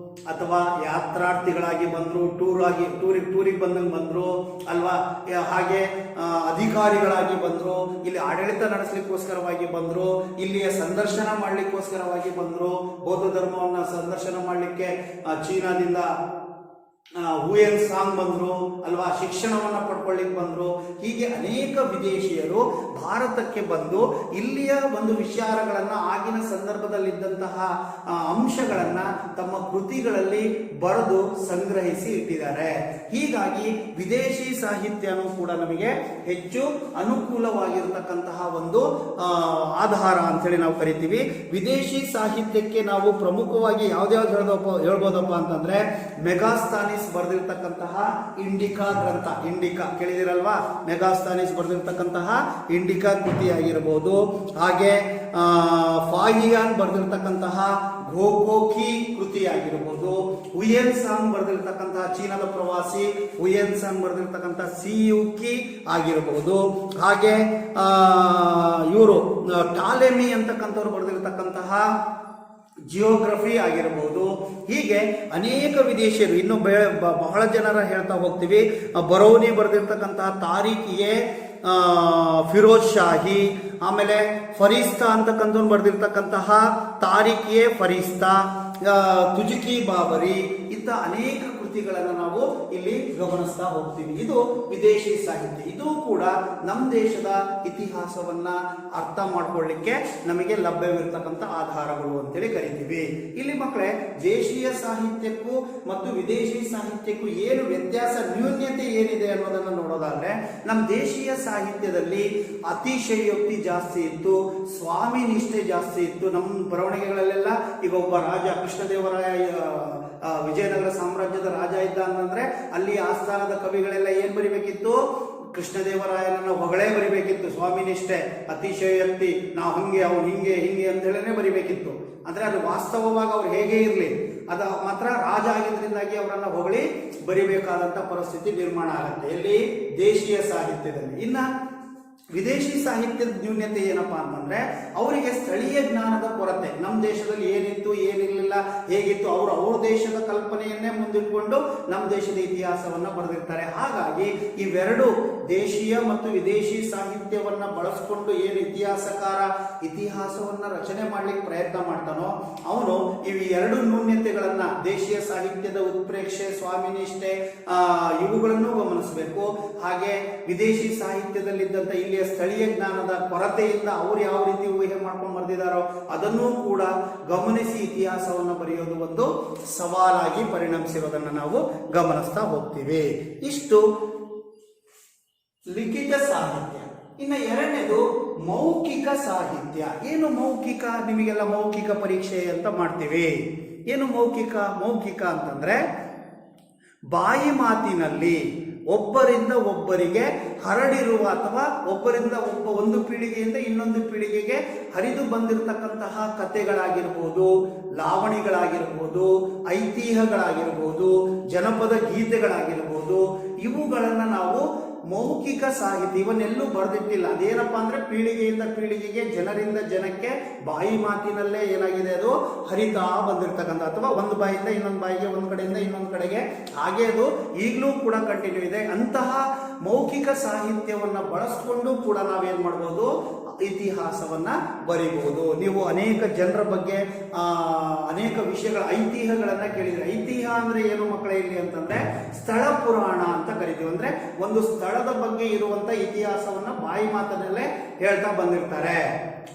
ಅಥವಾ ಯಾತ್ರಾರ್ಥಿಗಳಾಗಿ ಬಂದ್ರು, ಟೂರಿಗೆ ಬಂದ್ರು ಅಲ್ವಾ. ಹಾಗೆ ಅಧಿಕಾರಿಗಳಾಗಿ ಬಂದ್ರು, ಇಲ್ಲಿ ಆಡಳಿತ ನಡೆಸಲಿಕ್ಕೋಸ್ಕರವಾಗಿ ಬಂದ್ರು, ಇಲ್ಲಿಯ ಸಂದರ್ಶನ ಮಾಡ್ಲಿಕ್ಕೋಸ್ಕರವಾಗಿ ಬಂದ್ರು. ಬೌದ್ಧ ಧರ್ಮವನ್ನ ಸಂದರ್ಶನ ಮಾಡ್ಲಿಕ್ಕೆ ಚೀನಾದಿಂದ ಹುಯೆನ್ ಸಾಂಗ್ ಬಂದ್ರು ಅಲ್ವಾ, ಶಿಕ್ಷಣವನ್ನ ಪಡ್ಕೊಳ್ಳಿಕ್ ಬಂದ್ರು. ಹೀಗೆ ಅನೇಕ ವಿದೇಶಿಯರು ಭಾರತಕ್ಕೆ ಬಂದು ಇಲ್ಲಿಯ ಒಂದು ವಿಚಾರಗಳನ್ನ, ಆಗಿನ ಸಂದರ್ಭದಲ್ಲಿದ್ದಂತಹ ಅಂಶಗಳನ್ನ ತಮ್ಮ ಕೃತಿಗಳಲ್ಲಿ ಬರೆದು ಸಂಗ್ರಹಿಸಿ ಇಟ್ಟಿದ್ದಾರೆ. ಹೀಗಾಗಿ ವಿದೇಶಿ ಸಾಹಿತ್ಯನೂ ಕೂಡ ನಮಗೆ ಹೆಚ್ಚು ಅನುಕೂಲವಾಗಿರತಕ್ಕಂತಹ ಒಂದು ಆಧಾರ ಅಂತೇಳಿ ನಾವು ಕರಿತೀವಿ. ವಿದೇಶಿ ಸಾಹಿತ್ಯಕ್ಕೆ ನಾವು ಪ್ರಮುಖವಾಗಿ ಯಾವ್ದಾವ್ದು ಹೇಳ್ಬೋದಪ್ಪ ಅಂತಂದ್ರೆ, ಮೆಗಾಸ್ತಾನಿಸ್ ಬರೆದಿರ್ತಕ್ಕಂತಹ ಇಂಡಿಕಾ ಗ್ರಂಥ. ಇಂಡಿಕಾ ಕೇಳಿದಿರಲ್ವಾ? ಮೆಗಾಸ್ತಾನಿಸ್ ಬರೆದಿರ್ತಕ್ಕಂತಹ ಇಂಡಿಕಾ ಕೃತಿ ಆಗಿರಬಹುದು. ಹಾಗೆ ಫಾಹಿಯಾನ್ ಬರೆದಿರ್ತಕ್ಕಂತಹ ಗೋಕೋಕಿ ಕೃತಿ ಆಗಿರಬಹುದು. ಹುಯೆನ್ ಸಾಂಗ್ ಬರೆದಿರ್ತಕ್ಕಂತಹ ಚೀನಾದ ಪ್ರವಾಸಿ ಹುಯೆನ್ ಸಾಂಗ್ ಬರೆದಿರ್ತಕ್ಕಂತಹ ಸಿಯುಕಿ ಆಗಿರಬಹುದು. ಹಾಗೆ ಇವರು ಟಾಲೆಮಿ ಅಂತಕ್ಕಂಥವ್ರು ಬರೆದಿರ್ತಕ್ಕಂತಹ ಜಿಯೋಗ್ರಫಿ ಆಗಿರಬಹುದು. ಹೀಗೆ ಅನೇಕ ವಿದೇಶಿಯರು, ಇನ್ನು ಬಹಳ ಜನರ ಹೇಳ್ತಾ ಹೋಗ್ತೀವಿ. ಬರೌನಿ ಬರೆದಿರ್ತಕ್ಕಂತಹ ತಾರೀಖಿಗೆ ಫಿರೋಜ್ ಶಾಹಿ, ಆಮೇಲೆ ಫರಿಸ್ತಾ ಅಂತಕ್ಕಂಥವ್ನು ಬರೆದಿರ್ತಕ್ಕಂತಹ ತಾರಿಖೆ ಫರಿಸ್ತಾ, ತುಜುಕಿ ಬಾಬರಿ ಇಂಥ ಅನೇಕ ಕೃತಿಗಳನ್ನು ನಾವು ಇಲ್ಲಿ ಗಮನಿಸ್ತಾ ಹೋಗ್ತೀವಿ. ಇದು ವಿದೇಶಿ ಸಾಹಿತ್ಯ. ಇದು ಕೂಡ ನಮ್ಮ ದೇಶದ ಇತಿಹಾಸವನ್ನ ಅರ್ಥ ಮಾಡ್ಕೊಳ್ಳಿಕ್ಕೆ ನಮಗೆ ಲಭ್ಯವಿರ್ತಕ್ಕಂಥ ಆಧಾರಗಳು ಅಂತೇಳಿ ಕರಿತೀವಿ. ಇಲ್ಲಿ ಮಕ್ಕಳೇ, ದೇಶೀಯ ಸಾಹಿತ್ಯಕ್ಕೂ ಮತ್ತು ವಿದೇಶಿ ಸಾಹಿತ್ಯಕ್ಕೂ ಏನು ವ್ಯತ್ಯಾಸ, ನ್ಯೂನ್ಯತೆ ಏನಿದೆ ಅನ್ನೋದನ್ನು ನೋಡೋದಾದ್ರೆ, ನಮ್ಮ ದೇಶೀಯ ಸಾಹಿತ್ಯದಲ್ಲಿ ಅತಿಶಯೋಕ್ತಿ ಜಾಸ್ತಿ ಇತ್ತು, ಸ್ವಾಮಿ ನಿಷ್ಠೆ ಜಾಸ್ತಿ ಇತ್ತು. ನಮ್ಮ ಬರವಣಿಗೆಗಳಲ್ಲೆಲ್ಲ ಈಗ ಒಬ್ಬ ರಾಜ, ಕೃಷ್ಣದೇವರಾಯ ವಿಜಯನಗರ ಸಾಮ್ರಾಜ್ಯದ ರಾಜ ಇದ್ದ ಅಂತಂದ್ರೆ ಅಲ್ಲಿ ಆಸ್ಥಾನದ ಕವಿಗಳೆಲ್ಲ ಏನ್ ಬರಿಬೇಕಿತ್ತು? ಕೃಷ್ಣದೇವರಾಯನನ್ನ ಹೊಗಳೇ ಬರಿಬೇಕಿತ್ತು. ಸ್ವಾಮಿ ನಿಷ್ಠೆ, ಅತಿಶಯೋಕ್ತಿ, ನಾವು ಹಂಗೆ, ಅವ್ನು ಹಿಂಗೆ ಹಿಂಗೆ ಅಂತ ಹೇಳನೆ ಬರಿಬೇಕಿತ್ತು. ಅಂದ್ರೆ ಅದು ವಾಸ್ತವವಾಗಿ ಅವ್ರು ಹೇಗೆ ಇರಲಿ, ಅದ ಮಾತ್ರ ರಾಜ ಆಗಿದ್ರಿಂದಾಗಿ ಅವರನ್ನ ಹೊಗಳಿ ಬರಿಬೇಕಾದಂತ ಪರಿಸ್ಥಿತಿ ನಿರ್ಮಾಣ ಆಗುತ್ತೆ ಎಲ್ಲಿ? ದೇಶೀಯ ಸಾಹಿತ್ಯದಲ್ಲಿ. ಇನ್ನ ವಿದೇಶಿ ಸಾಹಿತ್ಯದ ನ್ಯೂನ್ಯತೆ ಏನಪ್ಪಾ ಅಂತಂದ್ರೆ, ಅವರಿಗೆ ಸ್ಥಳೀಯ ಜ್ಞಾನದ ಕೊರತೆ. ನಮ್ಮ ದೇಶದಲ್ಲಿ ಏನಿತ್ತು, ಏನಿರಲಿಲ್ಲ, ಹೇಗಿತ್ತು, ಅವ್ರ ದೇಶದ ಕಲ್ಪನೆಯನ್ನೇ ಮುಂದಿಟ್ಕೊಂಡು ನಮ್ಮ ದೇಶದ ಇತಿಹಾಸವನ್ನ ಬರೆದಿರ್ತಾರೆ. ಹಾಗಾಗಿ ಇವೆರಡು, ದೇಶೀಯ ಮತ್ತು ವಿದೇಶಿ ಸಾಹಿತ್ಯವನ್ನ ಬಳಸ್ಕೊಂಡು ಏನು ಇತಿಹಾಸಕಾರ ಇತಿಹಾಸವನ್ನ ರಚನೆ ಮಾಡ್ಲಿಕ್ಕೆ ಪ್ರಯತ್ನ ಮಾಡ್ತಾನೋ, ಅವನು ಇವು ಎರಡು ನ್ಯೂನ್ಯತೆಗಳನ್ನ, ದೇಶೀಯ ಸಾಹಿತ್ಯದ ಉತ್ಪ್ರೇಕ್ಷೆ, ಸ್ವಾಮಿನಿಷ್ಠೆ, ಇವುಗಳನ್ನು ಗಮನಿಸಬೇಕು. ಹಾಗೆ ವಿದೇಶಿ ಸಾಹಿತ್ಯದಲ್ಲಿದ್ದಂತ ಇಲ್ಲಿಯ ಸ್ಥಳೀಯ ಜ್ಞಾನದ ಕೊರತೆಯಿಂದ ಅವ್ರು ಯಾವ ರೀತಿ ಊಹೆ ಮಾಡ್ಕೊಂಡು ಬರೆದಿದ್ದಾರೋ ಅದನ್ನೂ ಕೂಡ ಗಮನಿಸಿ ಇತಿಹಾಸವನ್ನು ಬರೆಯೋದು ಒಂದು ಸವಾಲಾಗಿ ಪರಿಣಮಿಸಿರೋದನ್ನು ನಾವು ಗಮನಿಸ್ತಾ ಹೋಗ್ತೀವಿ. ಇಷ್ಟು ಲಿಖಿತ ಸಾಹಿತ್ಯ. ಇನ್ನು ಎರಡನೇದು ಮೌಖಿಕ ಸಾಹಿತ್ಯ. ಏನು ಮೌಖಿಕ? ನಿಮಗೆಲ್ಲ ಮೌಖಿಕ ಪರೀಕ್ಷೆ ಅಂತ ಮಾಡ್ತೀವಿ. ಏನು ಮೌಖಿಕ? ಮೌಖಿಕ ಅಂತಂದ್ರೆ ಬಾಯಿ ಮಾತಿನಲ್ಲಿ ಒಬ್ಬರಿಂದ ಒಬ್ಬರಿಗೆ ಹರಡಿರುವ ಅಥವಾ ಒಬ್ಬರಿಂದ ಒಂದು ಪೀಳಿಗೆಯಿಂದ ಇನ್ನೊಂದು ಪೀಳಿಗೆಗೆ ಹರಿದು ಬಂದಿರತಕ್ಕಂತಹ ಕಥೆಗಳಾಗಿರ್ಬೋದು, ಲಾವಣಿಗಳಾಗಿರ್ಬೋದು, ಐತಿಹ್ಯಗಳಾಗಿರ್ಬೋದು, ಜನಪದ ಗೀತೆಗಳಾಗಿರ್ಬೋದು, ಇವುಗಳನ್ನು ನಾವು ಮೌಖಿಕ ಸಾಹಿತ್ಯ, ಇವನ್ನೆಲ್ಲೂ ಬರೆದಿಟ್ಟಿಲ್ಲ. ಅದೇನಪ್ಪಾ ಅಂದ್ರೆ ಪೀಳಿಗೆಯಿಂದ ಪೀಳಿಗೆಗೆ, ಜನರಿಂದ ಜನಕ್ಕೆ ಬಾಯಿ ಮಾತಿನಲ್ಲೇ ಏನಾಗಿದೆ, ಅದು ಹರಿತಾ ಬಂದಿರ್ತಕ್ಕಂಥ, ಅಥವಾ ಒಂದು ಬಾಯಿಂದ ಇನ್ನೊಂದು ಬಾಯಿಗೆ, ಒಂದು ಕಡೆಯಿಂದ ಇನ್ನೊಂದು ಕಡೆಗೆ, ಹಾಗೆ ಅದು ಈಗಲೂ ಕೂಡ ಕಂಟಿನ್ಯೂ ಇದೆ. ಅಂತಹ ಮೌಖಿಕ ಸಾಹಿತ್ಯವನ್ನ ಬಳಸ್ಕೊಂಡು ಕೂಡ ನಾವೇನ್ ಮಾಡ್ಬೋದು, ಇತಿಹಾಸವನ್ನ ಬರೀಬಹುದು. ನೀವು ಅನೇಕ ಜನರ ಬಗ್ಗೆ ಅನೇಕ ವಿಷಯಗಳ ಐತಿಹ್ಯಗಳನ್ನ ಕೇಳಿದ್ರೆ, ಐತಿಹ್ಯ ಅಂದ್ರೆ ಏನು ಮಕ್ಕಳೇ ಇಲ್ಲಿ ಅಂತಂದ್ರೆ ಸ್ಥಳ ಪುರಾಣ ಅಂತ ಕರಿತೀವಿ. ಅಂದ್ರೆ ಒಂದು ಸ್ಥಳದ ಬಗ್ಗೆ ಇರುವಂತ ಇತಿಹಾಸವನ್ನ ಬಾಯಿ ಮಾತನಲ್ಲೇ ಹೇಳ್ತಾ ಬಂದಿರ್ತಾರೆ.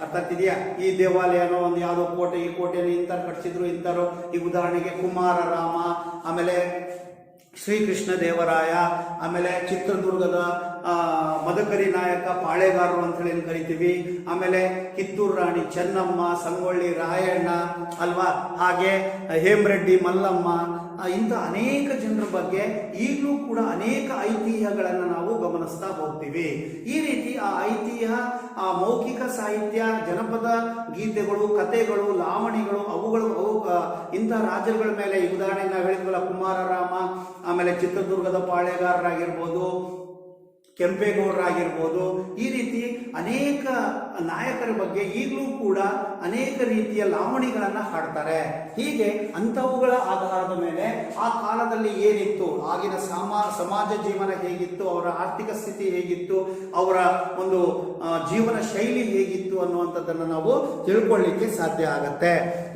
ಅರ್ಥ ಆಗ್ತಿದೆಯಾ? ಈ ದೇವಾಲಯನೋ ಒಂದು ಯಾವುದೋ ಕೋಟೆ, ಈ ಕೋಟೆಯಲ್ಲಿ ಇಂಥವ್ರು ಕಟ್ಸಿದ್ರು, ಇಂಥವ್ರು, ಈ ಉದಾಹರಣೆಗೆ ಕುಮಾರರಾಮ, ಆಮೇಲೆ ಶ್ರೀಕೃಷ್ಣ ದೇವರಾಯ, ಆಮೇಲೆ ಚಿತ್ರದುರ್ಗದ ಮದಕರಿ ನಾಯಕ, ಪಾಳೆಗಾರರು ಅಂತ ಹೇಳಿ ಕರಿತೀವಿ. ಆಮೇಲೆ ಕಿತ್ತೂರು ರಾಣಿ ಚೆನ್ನಮ್ಮ, ಸಂಗೊಳ್ಳಿ ರಾಯಣ್ಣ ಅಲ್ವಾ, ಹಾಗೆ ಹೇಮರೆಡ್ಡಿ ಮಲ್ಲಮ್ಮ, ಇಂಥ ಅನೇಕ ಜನರ ಬಗ್ಗೆ ಈಗಲೂ ಕೂಡ ಅನೇಕ ಐತಿಹ್ಯಗಳನ್ನು ನಾವು ಗಮನಿಸ್ತಾ ಹೋಗ್ತೀವಿ. ಈ ರೀತಿ ಆ ಐತಿಹ್ಯ, ಆ ಮೌಖಿಕ ಸಾಹಿತ್ಯ, ಜನಪದ ಗೀತೆಗಳು, ಕಥೆಗಳು, ಲಾವಣಿಗಳು, ಅವು ಇಂಥ ರಾಜ್ಯಗಳ ಮೇಲೆ, ಈ ಉದಾಹರಣೆ ನಾವು ಹೇಳಿದ್ವಲ್ಲ ಕುಮಾರರಾಮ, ಆಮೇಲೆ ಚಿತ್ರದುರ್ಗದ ಪಾಳೆಗಾರರಾಗಿರ್ಬೋದು, ಕೆಂಪೇಗೌಡರಾಗಿರ್ಬೋದು, ಈ ರೀತಿ ಅನೇಕ ನಾಯಕರ ಬಗ್ಗೆ ಈಗಲೂ ಕೂಡ ಅನೇಕ ರೀತಿಯ ಲಾವಣಿಗಳನ್ನ ಹಾಡ್ತಾರೆ. ಹೀಗೆ ಅಂಥವುಗಳ ಆಧಾರದ ಮೇಲೆ ಆ ಕಾಲದಲ್ಲಿ ಏನಿತ್ತು, ಆಗಿನ ಸಮಾಜ ಜೀವನ ಹೇಗಿತ್ತು, ಅವರ ಆರ್ಥಿಕ ಸ್ಥಿತಿ ಹೇಗಿತ್ತು, ಅವರ ಒಂದು ಜೀವನ ಶೈಲಿ ಹೇಗಿತ್ತು ಅನ್ನುವಂಥದ್ದನ್ನು ನಾವು ತಿಳ್ಕೊಳ್ಳಿಕ್ಕೆ ಸಾಧ್ಯ ಆಗತ್ತೆ.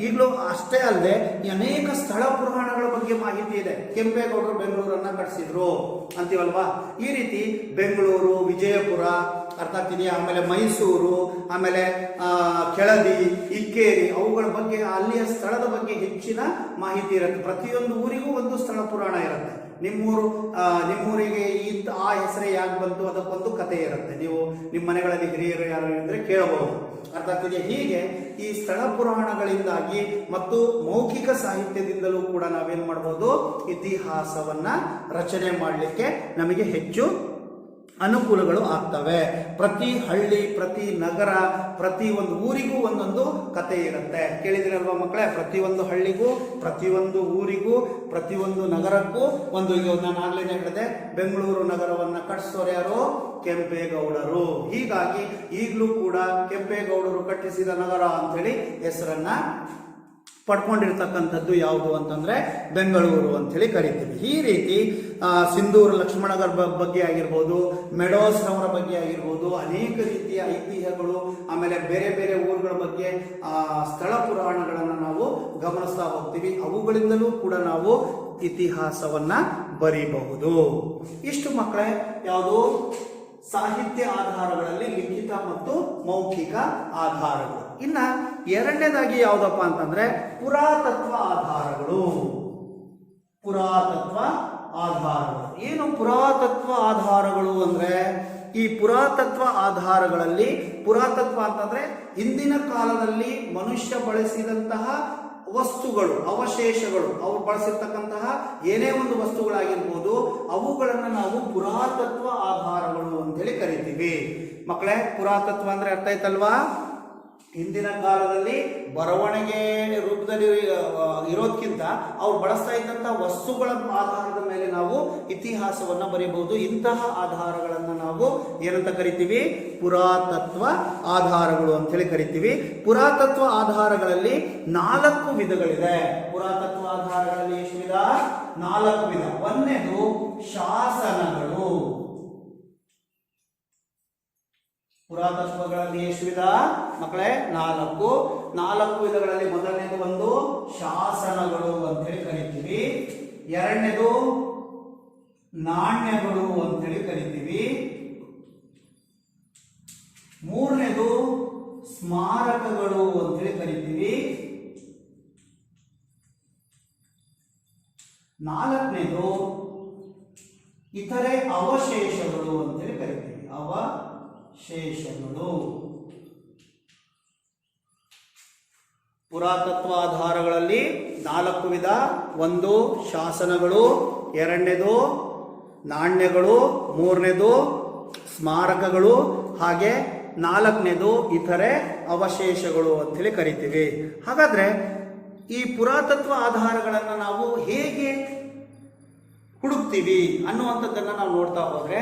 ಈಗಲೂ ಅಷ್ಟೇ ಅಲ್ಲದೆ ಅನೇಕ ಸ್ಥಳ ಪುರಾಣಗಳ ಬಗ್ಗೆ ಮಾಹಿತಿ ಇದೆ. ಕೆಂಪೇಗೌಡರು ಬೆಂಗಳೂರನ್ನ ಕಟ್ಟಿಸಿದ್ರು ಅಂತೀವಲ್ವಾ, ಈ ರೀತಿ ಬೆಂಗಳೂರು, ವಿಜಯಪುರ, ಅರ್ಥ ಆಗ್ತಿದೆಯಾ, ಆಮೇಲೆ ಮೈಸೂರು, ಆಮೇಲೆ ಕೆಳದಿ, ಇಕ್ಕೇರಿ, ಅವುಗಳ ಬಗ್ಗೆ, ಅಲ್ಲಿಯ ಸ್ಥಳದ ಬಗ್ಗೆ ಹೆಚ್ಚಿನ ಮಾಹಿತಿ ಇರುತ್ತೆ. ಪ್ರತಿಯೊಂದು ಊರಿಗೂ ಒಂದು ಸ್ಥಳ ಪುರಾಣ ಇರುತ್ತೆ. ನಿಮ್ಮೂರಿಗೆ ಆ ಹೆಸರೇ ಯಾಕೆ ಬಂತು, ಅದಕ್ಕೊಂದು ಕಥೆ ಇರುತ್ತೆ. ನೀವು ನಿಮ್ಮ ಮನೆಗಳಲ್ಲಿ ಹಿರಿಯರು ಯಾರು ಇದ್ರೆ ಕೇಳಬಹುದು. ಅರ್ಥ ಆಗ್ತಿದೆಯಾ? ಹೀಗೆ ಈ ಸ್ಥಳ ಪುರಾಣಗಳಿಂದಾಗಿ ಮತ್ತು ಮೌಖಿಕ ಸಾಹಿತ್ಯದಿಂದಲೂ ಕೂಡ ನಾವೇನ್ ಮಾಡ್ಬೋದು, ಇತಿಹಾಸವನ್ನ ರಚನೆ ಮಾಡಲಿಕ್ಕೆ ನಮಗೆ ಹೆಚ್ಚು ಅನುಕೂಲಗಳು ಆಗ್ತವೆ. ಪ್ರತಿ ಹಳ್ಳಿ, ಪ್ರತಿ ನಗರ, ಪ್ರತಿ ಒಂದು ಊರಿಗೂ ಒಂದೊಂದು ಕತೆ ಇರುತ್ತೆ. ಕೇಳಿದ್ರಲ್ವಾ ಮಕ್ಕಳೇ? ಪ್ರತಿಯೊಂದು ಹಳ್ಳಿಗೂ, ಪ್ರತಿಯೊಂದು ಊರಿಗೂ, ಪ್ರತಿಯೊಂದು ನಗರಕ್ಕೂ ಒಂದು, ನಾನು ಆಗ್ಲೇ ಹೇಳಿದೆ, ಬೆಂಗಳೂರು ನಗರವನ್ನ ಕಟ್ಟಿಸೋರು ಯಾರು? ಕೆಂಪೇಗೌಡರು. ಹೀಗಾಗಿ ಈಗಲೂ ಕೂಡ ಕೆಂಪೇಗೌಡರು ಕಟ್ಟಿಸಿದ ನಗರ ಅಂತ ಹೇಳಿ ಹೆಸರನ್ನ ಪಡ್ಕೊಂಡಿರ್ತಕ್ಕಂಥದ್ದು ಯಾವುದು ಅಂತಂದ್ರೆ ಬೆಂಗಳೂರು ಅಂತೇಳಿ ಕರಿತೀವಿ. ಈ ರೀತಿ ಸಿಂಧೂರು ಲಕ್ಷ್ಮಣರ ಬಗ್ಗೆ ಆಗಿರ್ಬೋದು, ಮೆಡೋಸ್ ಅವರ ಬಗ್ಗೆ ಆಗಿರ್ಬೋದು, ಅನೇಕ ರೀತಿಯ ಐತಿಹ್ಯಗಳು, ಆಮೇಲೆ ಬೇರೆ ಬೇರೆ ಊರುಗಳ ಬಗ್ಗೆ ಸ್ಥಳ ಪುರಾಣಗಳನ್ನು ನಾವು ಗಮನಿಸ್ತಾ ಹೋಗ್ತೀವಿ. ಅವುಗಳಿಂದಲೂ ಕೂಡ ನಾವು ಇತಿಹಾಸವನ್ನ ಬರೀಬಹುದು. ಇಷ್ಟು ಮಕ್ಕಳೇ ಯಾವುದು ಸಾಹಿತ್ಯ ಆಧಾರಗಳಲ್ಲಿ ಲಿಖಿತ ಮತ್ತು ಮೌಖಿಕ ಆಧಾರಗಳು. ಇನ್ನ ಎರಡನೇದಾಗಿ ಯಾವುದಪ್ಪ ಅಂತಂದ್ರೆ ಪುರಾತತ್ವ ಆಧಾರಗಳು. ಪುರಾತತ್ವ ಆಧಾರಗಳು ಏನು? ಪುರಾತತ್ವ ಆಧಾರಗಳು ಅಂದ್ರೆ ಈ ಪುರಾತತ್ವ ಆಧಾರಗಳಲ್ಲಿ, ಪುರಾತತ್ವ ಅಂತಂದ್ರೆ ಹಿಂದಿನ ಕಾಲದಲ್ಲಿ ಮನುಷ್ಯ ಬಳಸಿದಂತಹ ವಸ್ತುಗಳು, ಅವಶೇಷಗಳು, ಅವರು ಬಳಸಿರ್ತಕ್ಕಂತಹ ಏನೇ ಒಂದು ವಸ್ತುಗಳಾಗಿರ್ಬೋದು, ಅವುಗಳನ್ನು ನಾವು ಪುರಾತತ್ವ ಆಧಾರಗಳು ಅಂತೇಳಿ ಕರಿತೀವಿ. ಮಕ್ಕಳೇ, ಪುರಾತತ್ವ ಅಂದ್ರೆ ಅರ್ಥ ಆಯ್ತಲ್ವಾ? ಹಿಂದಿನ ಕಾಲದಲ್ಲಿ ಬರವಣಿಗೆ ರೂಪದಲ್ಲಿ ಇರೋದಕ್ಕಿಂತ ಅವ್ರು ಬಳಸ್ತಾ ಇದ್ದಂತಹ ವಸ್ತುಗಳ ಆಧಾರದ ಮೇಲೆ ನಾವು ಇತಿಹಾಸವನ್ನ ಬರೀಬಹುದು. ಇಂತಹ ಆಧಾರಗಳನ್ನ ನಾವು ಏನಂತ ಕರಿತೀವಿ? ಪುರಾತತ್ವ ಆಧಾರಗಳು ಅಂತ ಹೇಳಿ ಕರಿತೀವಿ. ಪುರಾತತ್ವ ಆಧಾರಗಳಲ್ಲಿ 4 ವಿಧಗಳಿದೆ. ಪುರಾತತ್ವ ಆಧಾರಗಳಲ್ಲಿ ಎಷ್ಟು ವಿಧ? 4 ವಿಧ. ಒಂದನೇದು ಶಾಸನಗಳು. ಪುರಾತತ್ವಗಳಲ್ಲಿ ಎಷ್ಟು ವಿಧ ಮಕ್ಕಳೇ? 4 ವಿಧಗಳಲ್ಲಿ ಮೊದಲನೇದು ಒಂದು ಶಾಸನಗಳು ಅಂತ ಹೇಳಿ ಕರಿತೀವಿ. ಎರಡನೇದು ನಾಣ್ಯಗಳು ಅಂತ ಹೇಳಿ ಕರಿತೀವಿ. ಮೂರನೇದು ಸ್ಮಾರಕಗಳು ಅಂತ ಹೇಳಿ ಕರಿತೀವಿ. ನಾಲ್ಕನೇದು ಇತರೆ ಅವಶೇಷಗಳು ಅಂತ ಹೇಳಿ ಕರಿತೀವಿ. ಅವಶೇಷಗಳು. ಪುರಾತತ್ವ ಆಧಾರಗಳಲ್ಲಿ 4 ವಿಧ. ಒಂದು ಶಾಸನಗಳು, ಎರಡನೇದು ನಾಣ್ಯಗಳು, ಮೂರನೇದು ಸ್ಮಾರಕಗಳು, ಹಾಗೆ 4ನೇದು ಇತರೆ ಅವಶೇಷಗಳು ಅಂತೇಳಿ ಕರಿತೀವಿ. ಹಾಗಾದ್ರೆ ಈ ಪುರಾತತ್ವ ಆಧಾರಗಳನ್ನು ನಾವು ಹೇಗೆ ಹುಡುಕ್ತೀವಿ ಅನ್ನುವಂಥದ್ದನ್ನು ನಾವು ನೋಡ್ತಾ ಹೋದ್ರೆ,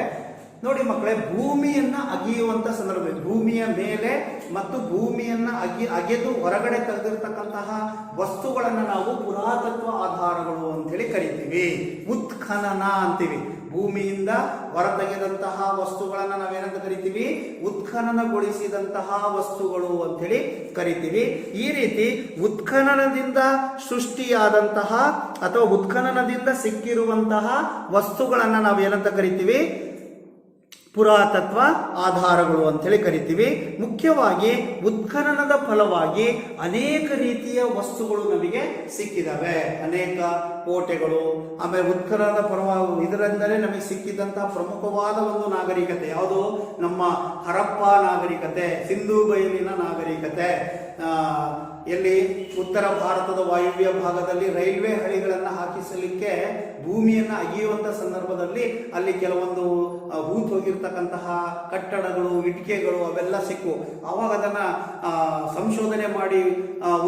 ನೋಡಿ ಮಕ್ಕಳೇ, ಭೂಮಿಯನ್ನ ಅಗೆಯುವಂತ ಸಂದರ್ಭ, ಭೂಮಿಯ ಮೇಲೆ ಮತ್ತು ಭೂಮಿಯನ್ನ ಅಗೆದು ಹೊರಗಡೆ ತೆಗೆದಿರ್ತಕ್ಕಂತಹ ವಸ್ತುಗಳನ್ನು ನಾವು ಪುರಾತತ್ವ ಆಧಾರಗಳು ಅಂತೇಳಿ ಕರಿತೀವಿ. ಉತ್ಖನನ ಅಂತೀವಿ. ಭೂಮಿಯಿಂದ ಹೊರತೆಗೆದಂತಹ ವಸ್ತುಗಳನ್ನ ನಾವೇನಂತ ಕರಿತೀವಿ? ಉತ್ಖನನಗೊಳಿಸಿದಂತಹ ವಸ್ತುಗಳು ಅಂತೇಳಿ ಕರಿತೀವಿ. ಈ ರೀತಿ ಉತ್ಖನನದಿಂದ ಸೃಷ್ಟಿಯಾದಂತಹ ಅಥವಾ ಉತ್ಖನನದಿಂದ ಸಿಕ್ಕಿರುವಂತಹ ವಸ್ತುಗಳನ್ನ ನಾವೇನಂತ ಕರಿತೀವಿ? ಪುರಾತತ್ವ ಆಧಾರಗಳು ಅಂತೇಳಿ ಕರಿತೀವಿ. ಮುಖ್ಯವಾಗಿ ಉತ್ಖನನದ ಫಲವಾಗಿ ಅನೇಕ ರೀತಿಯ ವಸ್ತುಗಳು ನಮಗೆ ಸಿಕ್ಕಿದಾವೆ. ಅನೇಕ ಕೋಟೆಗಳು, ಆಮೇಲೆ ಉತ್ಖನನದ ಫಲವಾಗಿ ಇದರಿಂದಲೇ ನಮಗೆ ಸಿಕ್ಕಿದಂತಹ ಪ್ರಮುಖವಾದ ಒಂದು ನಾಗರಿಕತೆ ಯಾವುದು? ನಮ್ಮ ಹರಪ್ಪ ನಾಗರಿಕತೆ, ಸಿಂಧೂ ಬಯಲಿನ ನಾಗರಿಕತೆ. ಎಲ್ಲಿ ಉತ್ತರ ಭಾರತದ ವಾಯುವ್ಯ ಭಾಗದಲ್ಲಿ ರೈಲ್ವೆ ಹಳಿಗಳನ್ನು ಹಾಕಿಸಲಿಕ್ಕೆ ಭೂಮಿಯನ್ನು ಅಗೆಯುವಂತ ಸಂದರ್ಭದಲ್ಲಿ ಅಲ್ಲಿ ಕೆಲವೊಂದು ಹೂತು ಹೋಗಿರ್ತಕ್ಕಂತಹ ಕಟ್ಟಡಗಳು, ಇಟ್ಟಿಗೆಗಳು ಅವೆಲ್ಲ ಸಿಕ್ಕು. ಆವಾಗ ಅದನ್ನ ಸಂಶೋಧನೆ ಮಾಡಿ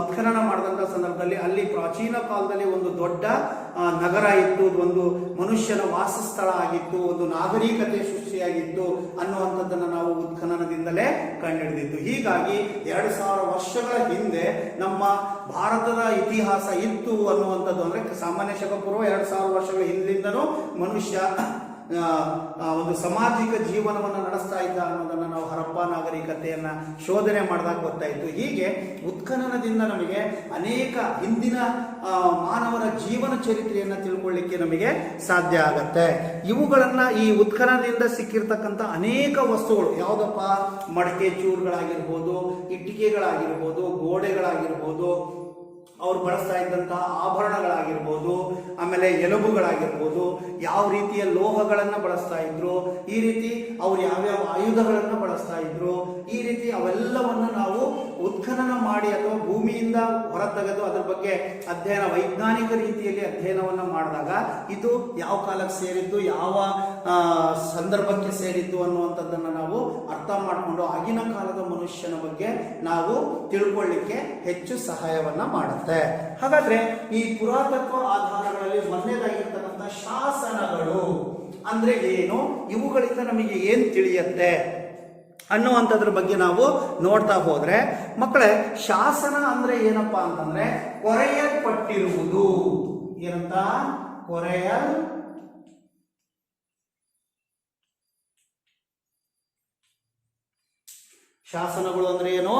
ಉತ್ಖನನ ಮಾಡಿದಂಥ ಸಂದರ್ಭದಲ್ಲಿ ಅಲ್ಲಿ ಪ್ರಾಚೀನ ಕಾಲದಲ್ಲಿ ಒಂದು ದೊಡ್ಡ ನಗರ ಇತ್ತು, ಒಂದು ಮನುಷ್ಯನ ವಾಸಸ್ಥಳ ಆಗಿತ್ತು, ಒಂದು ನಾಗರಿಕತೆ ಸೃಷ್ಟಿಯಾಗಿತ್ತು ಅನ್ನುವಂಥದ್ದನ್ನು ನಾವು ಉತ್ಖನನದಿಂದಲೇ ಕಂಡುಹಿಡಿದಿದ್ದು. ಹೀಗಾಗಿ 2000 ವರ್ಷಗಳ ಹಿಂದೆ ನಮ್ಮ ಭಾರತದ ಇತಿಹಾಸ ಇತ್ತು ಅನ್ನುವಂಥದ್ದು. ಅಂದ್ರೆ ಸಾಮಾನ್ಯ ಶಕಪೂರ್ವ 2000 ವರ್ಷಗಳ ಹಿಂದಿಂದನೂ ಮನುಷ್ಯ ಒಂದು ಸಾಮಾಜಿಕ ಜೀವನವನ್ನು ನಡೆಸ್ತಾ ಇದ್ದ ಅನ್ನೋದನ್ನು ನಾವು ಹರಪ್ಪ ನಾಗರಿಕತೆಯನ್ನ ಶೋಧನೆ ಮಾಡಿದಾಗ ಗೊತ್ತಾಯಿತು. ಹೀಗೆ ಉತ್ಖನನದಿಂದ ನಮಗೆ ಅನೇಕ ಹಿಂದಿನ ಮಾನವರ ಜೀವನ ಚರಿತ್ರೆಯನ್ನು ತಿಳ್ಕೊಳ್ಳಿಕ್ಕೆ ನಮಗೆ ಸಾಧ್ಯ ಆಗತ್ತೆ. ಇವುಗಳನ್ನ, ಈ ಉತ್ಖನನದಿಂದ ಸಿಕ್ಕಿರ್ತಕ್ಕಂಥ ಅನೇಕ ವಸ್ತುಗಳು ಯಾವುದಪ್ಪ? ಮಡಕೆ ಚೂರುಗಳಾಗಿರ್ಬೋದು, ಇಟ್ಟಿಗೆಗಳಾಗಿರ್ಬೋದು, ಗೋಡೆಗಳಾಗಿರ್ಬೋದು, ಅವ್ರು ಬಳಸ್ತಾ ಇದ್ದಂತಹ ಆಭರಣಗಳಾಗಿರ್ಬೋದು, ಆಮೇಲೆ ಎಲುಬುಗಳಾಗಿರ್ಬೋದು, ಯಾವ ರೀತಿಯ ಲೋಹಗಳನ್ನು ಬಳಸ್ತಾ ಇದ್ರು, ಈ ರೀತಿ ಅವ್ರು ಯಾವ್ಯಾವ ಆಯುಧಗಳನ್ನು ಬಳಸ್ತಾ ಇದ್ರು, ಈ ರೀತಿ ಅವೆಲ್ಲವನ್ನು ನಾವು ಉತ್ಖನನ ಮಾಡಿ ಅಥವಾ ಭೂಮಿಯಿಂದ ಹೊರತೆಗೆದು ಅದರ ಬಗ್ಗೆ ಅಧ್ಯಯನ, ವೈಜ್ಞಾನಿಕ ರೀತಿಯಲ್ಲಿ ಅಧ್ಯಯನವನ್ನು ಮಾಡಿದಾಗ ಇದು ಯಾವ ಕಾಲಕ್ಕೆ ಸೇರಿದ್ದು, ಯಾವ ಸಂದರ್ಭಕ್ಕೆ ಸೇರಿದ್ದು ಅನ್ನುವಂಥದ್ದನ್ನು ನಾವು ಅರ್ಥ ಮಾಡಿಕೊಂಡು ಆಗಿನ ಕಾಲದ ಮನುಷ್ಯನ ಬಗ್ಗೆ ನಾವು ತಿಳ್ಕೊಳ್ಳಿಕ್ಕೆ ಹೆಚ್ಚು ಸಹಾಯವನ್ನ ಮಾಡುತ್ತೆ. ಹಾಗಾದ್ರೆ ಈ ಪುರಾತತ್ವ ಆಧಾರಗಳಲ್ಲಿ ಮೊದಲನೇದಾಗಿರ್ತಕ್ಕಂಥ ಶಾಸನಗಳು ಅಂದ್ರೆ ಏನು? ಇವುಗಳಿಂದ ನಮಗೆ ಏನ್ ತಿಳಿಯುತ್ತೆ ಅನ್ನುವಂಥದ್ರ ಬಗ್ಗೆ ನಾವು ನೋಡ್ತಾ ಹೋದ್ರೆ ಮಕ್ಕಳೇ, ಶಾಸನ ಅಂದ್ರೆ ಏನಪ್ಪಾ ಅಂತಂದ್ರೆ ಕೊರೆಯಲ್ಪಟ್ಟಿರುವುದು. ಏನಂತ? ಶಾಸನಗಳು ಅಂದ್ರೆ ಏನು?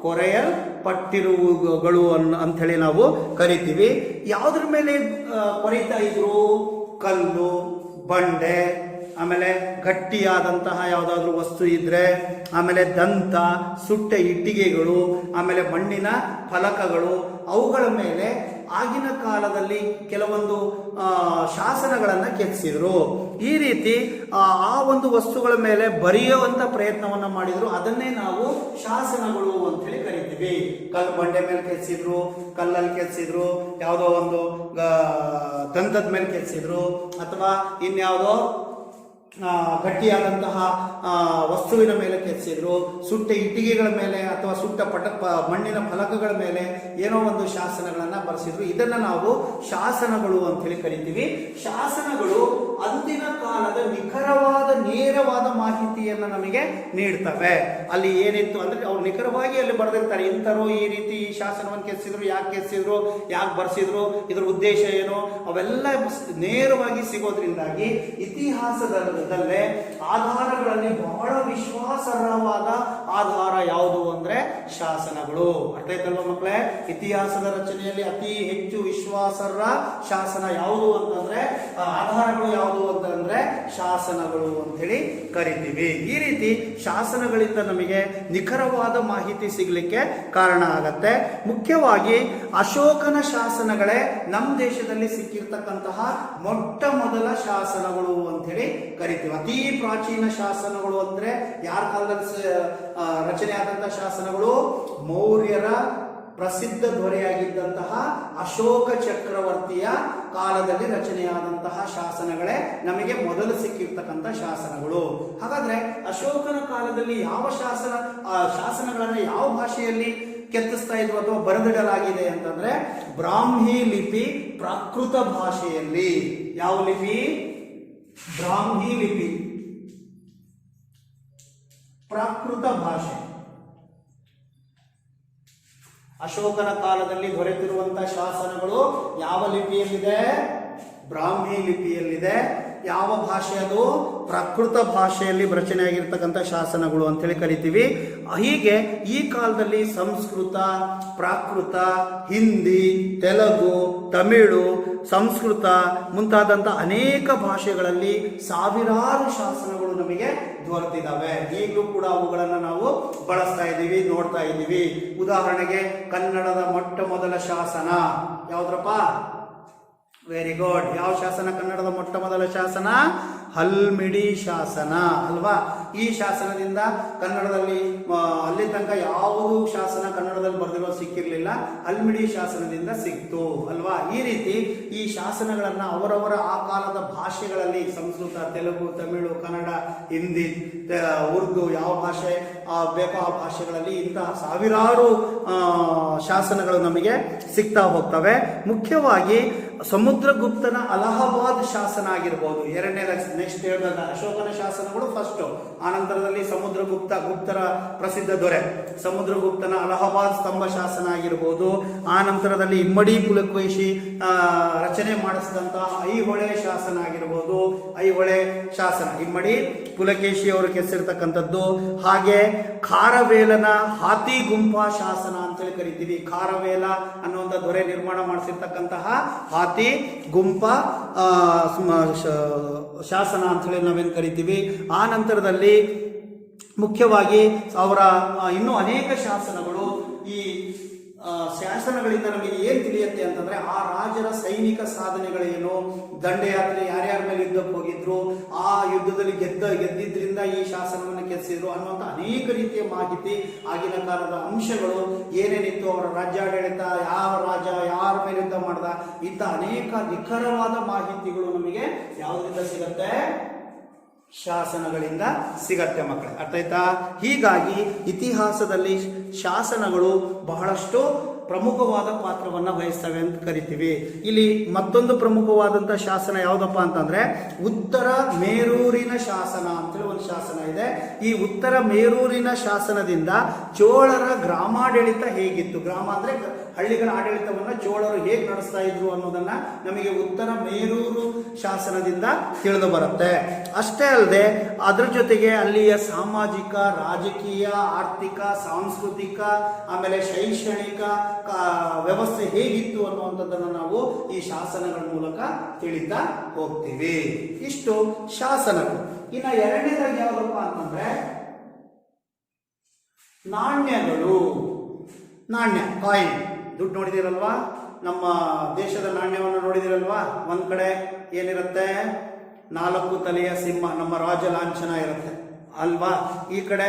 ಕೊರೆಯಲ್ಪಟ್ಟಿರುವುಗಳು ಅಂತ ಹೇಳಿ ನಾವು ಕರಿತೀವಿ. ಯಾವುದ್ರ ಮೇಲೆ ಕೊರೀತಾ ಇದ್ರು? ಕಲ್ಲು, ಬಂಡೆ, ಆಮೇಲೆ ಗಟ್ಟಿಯಾದಂತಹ ಯಾವುದಾದ್ರೂ ವಸ್ತು ಇದ್ರೆ, ಆಮೇಲೆ ದಂತ, ಸುಟ್ಟ ಇಟ್ಟಿಗೆಗಳು, ಆಮೇಲೆ ಮಣ್ಣಿನ ಫಲಕಗಳು, ಅವುಗಳ ಮೇಲೆ ಆಗಿನ ಕಾಲದಲ್ಲಿ ಕೆಲವೊಂದು ಶಾಸನಗಳನ್ನು ಕೆತ್ತಿಸಿದ್ರು. ಈ ರೀತಿ ಆ ಒಂದು ವಸ್ತುಗಳ ಮೇಲೆ ಬರೆಯುವಂತ ಪ್ರಯತ್ನವನ್ನ ಮಾಡಿದ್ರು. ಅದನ್ನೇ ನಾವು ಶಾಸನಗಳು ಅಂತ ಹೇಳಿ ಕರಿತೀವಿ. ಕಲ್ಲು ಬಂಡೆ ಮೇಲೆ ಕೆತ್ತಿಸಿದ್ರು, ಕಲ್ಲಲ್ಲಿ ಕೆತ್ತಿಸಿದ್ರು, ಯಾವುದೋ ಒಂದು ದಂತದ ಮೇಲೆ ಕೆತ್ತಿಸಿದ್ರು, ಅಥವಾ ಇನ್ಯಾವುದೋ ಗಟ್ಟಿಯಾದಂತಹ ವಸ್ತುವಿನ ಮೇಲೆ ಕೆತ್ತಿಸಿದ್ರು, ಸುಟ್ಟ ಇಟ್ಟಿಗೆಗಳ ಮೇಲೆ ಅಥವಾ ಸುಟ್ಟ ಮಣ್ಣಿನ ಫಲಕಗಳ ಮೇಲೆ ಏನೋ ಒಂದು ಶಾಸನಗಳನ್ನ ಬರೆಸಿದ್ರು. ಇದನ್ನ ನಾವು ಶಾಸನಗಳು ಅಂತ ಹೇಳಿ ಕರಿತೀವಿ. ಶಾಸನಗಳು ಅಂದಿನ ಕಾಲದ ನಿಖರವಾದ ನೇರವಾದ ಮಾಹಿತಿಯನ್ನ ನಮಗೆ ನೀಡ್ತವೆ. ಅಲ್ಲಿ ಏನಿತ್ತು ಅಂದ್ರೆ ಅವ್ರು ನಿಖರವಾಗಿ ಅಲ್ಲಿ ಬರೆದಿರ್ತಾರೆ. ಇಂಥರು ಈ ರೀತಿ ಈ ಶಾಸನವನ್ನು ಕೆತ್ತಿಸಿದ್ರು, ಯಾಕೆ ಕೆತ್ತಿಸಿದ್ರು, ಯಾಕೆ ಬರೆಸಿದ್ರು, ಇದ್ರ ಉದ್ದೇಶ ಏನು, ಅವೆಲ್ಲ ನೇರವಾಗಿ ಸಿಗೋದ್ರಿಂದಾಗಿ ಇತಿಹಾಸದಲ್ಲೇ ಆಧಾರಗಳಲ್ಲಿ ಬಹಳ ವಿಶ್ವಾಸಾರ್ಹವಾದ ಆಧಾರ ಯಾವುದು ಅಂದ್ರೆ ಶಾಸನಗಳು. ಅರ್ಥ ಆಯ್ತಲ್ವ ಮಕ್ಕಳೇ? ಇತಿಹಾಸದ ರಚನೆಯಲ್ಲಿ ಅತಿ ಹೆಚ್ಚು ವಿಶ್ವಾಸಾರ್ಹ ಶಾಸನ ಯಾವುದು ಅಂತಂದ್ರೆ, ಆಧಾರಗಳು ಯಾವುದು ಅಂತಂದ್ರೆ ಶಾಸನಗಳು ಅಂತ ಹೇಳಿ ಕರಿತೀವಿ. ಈ ರೀತಿ ಶಾಸನಗಳಿಂದ ನಮಗೆ ನಿಖರವಾದ ಮಾಹಿತಿ ಸಿಗ್ಲಿಕ್ಕೆ ಕಾರಣ ಆಗತ್ತೆ. ಮುಖ್ಯವಾಗಿ ಅಶೋಕನ ಶಾಸನಗಳೇ ನಮ್ಮ ದೇಶದಲ್ಲಿ ಸಿಕ್ಕಿರ್ತಕ್ಕಂತಹ ಮೊಟ್ಟ ಮೊದಲ ಶಾಸನಗಳು ಅಂತ ಹೇಳಿ ಕರಿತೀವಿ. ಅತಿ ಪ್ರಾಚೀನ ಶಾಸನಗಳು ಅಂದ್ರೆ ಯಾರ ಕಾಲದಲ್ಲಿ ರಚನೆ ಆದಂತಹ ಶಾಸನಗಳು? ಮೌರ್ಯರ ಪ್ರಸಿದ್ಧ ದೊರೆಯಾಗಿದ್ದಂತಹ ಅಶೋಕ ಚಕ್ರವರ್ತಿಯ ಕಾಲದಲ್ಲಿ ರಚನೆಯಾದಂತಹ ಶಾಸನಗಳೇ ನಮಗೆ ಮೊದಲು ಸಿಕ್ಕಿರ್ತಕ್ಕಂಥ ಶಾಸನಗಳು. ಹಾಗಾದ್ರೆ ಅಶೋಕನ ಕಾಲದಲ್ಲಿ ಯಾವ ಶಾಸನಗಳನ್ನ ಯಾವ ಭಾಷೆಯಲ್ಲಿ ಕೆತ್ತಿಸ್ತಾ ಇದ್ರು ಅಥವಾ ಬರೆದಿಡಲಾಗಿದೆ ಅಂತಂದ್ರೆ ಬ್ರಾಹ್ಮಿ ಲಿಪಿ ಪ್ರಾಕೃತ ಭಾಷೆಯಲ್ಲಿ. ಯಾವ ಲಿಪಿ? ಬ್ರಾಹ್ಮಿ ಲಿಪಿ ಪ್ರಾಕೃತ ಭಾಷೆ. ಅಶೋಕನ ಕಾಲದಲ್ಲಿ ದೊರೆತಿರುವಂತಹ ಶಾಸನಗಳು ಯಾವ ಲಿಪಿಯಲ್ಲಿದೆ? ಬ್ರಾಹ್ಮಿ ಲಿಪಿಯಲ್ಲಿದೆ. ಯಾವ ಭಾಷೆ ಅದು? ಪ್ರಾಕೃತ ಭಾಷೆಯಲ್ಲಿ ರಚನೆಯಾಗಿರ್ತಕ್ಕಂಥ ಶಾಸನಗಳು ಅಂತೇಳಿ ಕರಿತೀವಿ. ಹೀಗೆ ಈ ಕಾಲದಲ್ಲಿ ಸಂಸ್ಕೃತ, ಪ್ರಾಕೃತ, ಹಿಂದಿ, ತೆಲುಗು, ತಮಿಳು, ಸಂಸ್ಕೃತ ಮುಂತಾದಂಥ ಅನೇಕ ಭಾಷೆಗಳಲ್ಲಿ ಸಾವಿರಾರು ಶಾಸನಗಳು ನಮಗೆ ದೊರೆತಿದ್ದಾವೆ. ಈಗಲೂ ಕೂಡ ಅವುಗಳನ್ನು ನಾವು ಬಳಸ್ತಾ ಇದ್ದೀವಿ, ನೋಡ್ತಾ ಇದ್ದೀವಿ. ಉದಾಹರಣೆಗೆ ಕನ್ನಡದ ಮೊಟ್ಟ ಮೊದಲ ಶಾಸನ ಯಾವುದ್ರಪ್ಪ? Very good. ಯಾವ ಶಾಸನ ಕನ್ನಡದ ಮೊಟ್ಟ ಮೊದಲ ಶಾಸನ? ಹಲ್ಮಿಡಿ ಶಾಸನ ಅಲ್ವಾ? ಈ ಶಾಸನದಿಂದ ಕನ್ನಡದಲ್ಲಿ ಅಲ್ಲಿ ತನಕ ಯಾವುದು ಶಾಸನ ಕನ್ನಡದಲ್ಲಿ ಬರೆದಿರೋ ಸಿಕ್ಕಿರ್ಲಿಲ್ಲ, ಹಲ್ಮಿಡಿ ಶಾಸನದಿಂದ ಸಿಕ್ತು ಅಲ್ವಾ? ಈ ರೀತಿ ಈ ಶಾಸನಗಳನ್ನ ಅವರವರ ಆ ಕಾಲದ ಭಾಷೆಗಳಲ್ಲಿ, ಸಂಸ್ಕೃತ, ತೆಲುಗು, ತಮಿಳು, ಕನ್ನಡ, ಹಿಂದಿ, ಉರ್ದು, ಯಾವ ಭಾಷೆ ಬೇಕೋ ಆ ಭಾಷೆಗಳಲ್ಲಿ ಇಂತಹ ಸಾವಿರಾರು ಶಾಸನಗಳು ನಮಗೆ ಸಿಗ್ತಾ ಹೋಗ್ತವೆ. ಮುಖ್ಯವಾಗಿ ಸಮುದ್ರಗುಪ್ತನ ಅಲಹಾಬಾದ್ ಶಾಸನ ಆಗಿರ್ಬೋದು. ನೆಕ್ಸ್ಟ್ ಹೇಳಿದಾಗ ಅಶೋಕನ ಶಾಸನಗಳು ಫಸ್ಟ್, ಆನಂತರದಲ್ಲಿ ಗುಪ್ತರ ಪ್ರಸಿದ್ಧ ದೊರೆ ಸಮುದ್ರಗುಪ್ತನ ಅಲಹಾಬಾದ್ ಸ್ತಂಭ ಶಾಸನ ಆಗಿರ್ಬೋದು. ಆ ನಂತರದಲ್ಲಿ ಇಮ್ಮಡಿ ಪುಲಕೇಶಿ ರಚನೆ ಮಾಡಿಸಿದಂತಹ ಐಹೊಳೆ ಶಾಸನ ಆಗಿರ್ಬೋದು. ಐಹೊಳೆ ಶಾಸನ ಇಮ್ಮಡಿ ಪುಲಕೇಶಿ ಅವರು ಕೆತ್ತಿರ್ತಕ್ಕಂಥದ್ದು. ಹಾಗೆ ಖಾರವೇಲನ ಹಾತಿ ಗುಂಪಾ ಶಾಸನ ಅಂತೇಳಿ ಕರಿತೀವಿ. ಖಾರವೇಲ ಅನ್ನುವಂಥ ದೊರೆ ನಿರ್ಮಾಣ ಮಾಡಿಸಿರ್ತಕ್ಕಂತಹ ಹಾತಿ ಗುಂಪ ಶಾಸನ ಅಂತ ಹೇಳಿ ನಾವೇನು ಕರಿತೀವಿ. ಆ ನಂತರದಲ್ಲಿ ಮುಖ್ಯವಾಗಿ ಅವರ ಇನ್ನೂ ಅನೇಕ ಶಾಸನಗಳು. ಈ ಶಾಸನಗಳಿಂದ ನಮಗೆ ಏನ್ ತಿಳಿಯುತ್ತೆ ಅಂತಂದ್ರೆ ಆ ರಾಜರ ಸೈನಿಕ ಸಾಧನೆಗಳೇನು, ದಂಡಯಾತ್ರೆ ಯಾರ್ಯಾರ ಮೇಲೆ ಯುದ್ಧಕ್ಕೆ ಹೋಗಿದ್ರು, ಆ ಯುದ್ಧದಲ್ಲಿ ಗೆದ್ದಿದ್ರಿಂದ ಈ ಶಾಸನವನ್ನು ಕೆತ್ತಿಸಿದ್ರು ಅನ್ನುವಂಥ ಅನೇಕ ರೀತಿಯ ಮಾಹಿತಿ, ಆಗಿನ ಕಾಲದ ಅಂಶಗಳು ಏನೇನಿತ್ತು, ಅವರ ರಾಜ್ಯಾಡಳಿತ, ಯಾವ ರಾಜ ಯಾರ ಮೇಲೆ ಯುದ್ಧ ಮಾಡ್ದ, ಇಂಥ ಅನೇಕ ನಿಖರವಾದ ಮಾಹಿತಿಗಳು ನಮಗೆ ಯಾವುದರಿಂದ ಸಿಗತ್ತೆ? ಶಾಸನಗಳಿಂದ ಸಿಗತ್ತೆ ಮಕ್ಕಳೇ. ಅರ್ಥ ಆಯ್ತಾ? ಹೀಗಾಗಿ ಇತಿಹಾಸದಲ್ಲಿ ಶಾಸನಗಳು ಬಹಳಷ್ಟು ಪ್ರಮುಖವಾದ ಪಾತ್ರವನ್ನು ವಹಿಸ್ತವೆ ಅಂತ ಕರಿತೀವಿ. ಇಲ್ಲಿ ಮತ್ತೊಂದು ಪ್ರಮುಖವಾದಂಥ ಶಾಸನ ಯಾವುದಪ್ಪ ಅಂತಂದ್ರೆ ಉತ್ತರ ಮೇರೂರಿನ ಶಾಸನ ಅಂತೇಳಿ ಒಂದು ಶಾಸನ ಇದೆ. ಈ ಉತ್ತರ ಮೇರೂರಿನ ಶಾಸನದಿಂದ ಚೋಳರ ಗ್ರಾಮಾಡಳಿತ ಹೇಗಿತ್ತು, ಗ್ರಾಮ ಅಂದ್ರೆ ಹಳ್ಳಿಗಳ ಆಡಳಿತವನ್ನ ಚೋಳರು ಹೇಗೆ ನಡೆಸ್ತಾ ಇದ್ರು ಅನ್ನೋದನ್ನ ನಮಗೆ ಉತ್ತರ ಮೇರೂರು ಶಾಸನದಿಂದ ತಿಳಿದು ಬರುತ್ತೆ. ಅಷ್ಟೇ ಅಲ್ಲದೆ ಅದರ ಜೊತೆಗೆ ಅಲ್ಲಿಯ ಸಾಮಾಜಿಕ, ರಾಜಕೀಯ, ಆರ್ಥಿಕ, ಸಾಂಸ್ಕೃತಿಕ, ಆಮೇಲೆ ಶೈಕ್ಷಣಿಕ ವ್ಯವಸ್ಥೆ ಹೇಗಿತ್ತು ಅನ್ನುವಂಥದ್ದನ್ನು ನಾವು ಈ ಶಾಸನಗಳ ಮೂಲಕ ತಿಳಿತಾ ಹೋಗ್ತೀವಿ. ಇಷ್ಟು ಶಾಸನಗಳು. ಇನ್ನು ಎರಡನೇದಾಗಿ ಯಾವ್ದಪ್ಪ ಅಂತಂದ್ರೆ ನಾಣ್ಯಗಳು. ನಾಣ್ಯ, ಕಾಯಿನ್, ದುಡ್ಡು ನೋಡಿದಿರಲ್ವಾ, ನಮ್ಮ ದೇಶದ ನಾಣ್ಯವನ್ನು ನೋಡಿದಿರಲ್ವಾ. ಒಂದ್ ಕಡೆ ಏನಿರುತ್ತೆ, 4 ತಲೆಯ ಸಿಂಹ, ನಮ್ಮ ರಾಜ ಲಾಂಛನ ಇರುತ್ತೆ ಅಲ್ವಾ. ಈ ಕಡೆ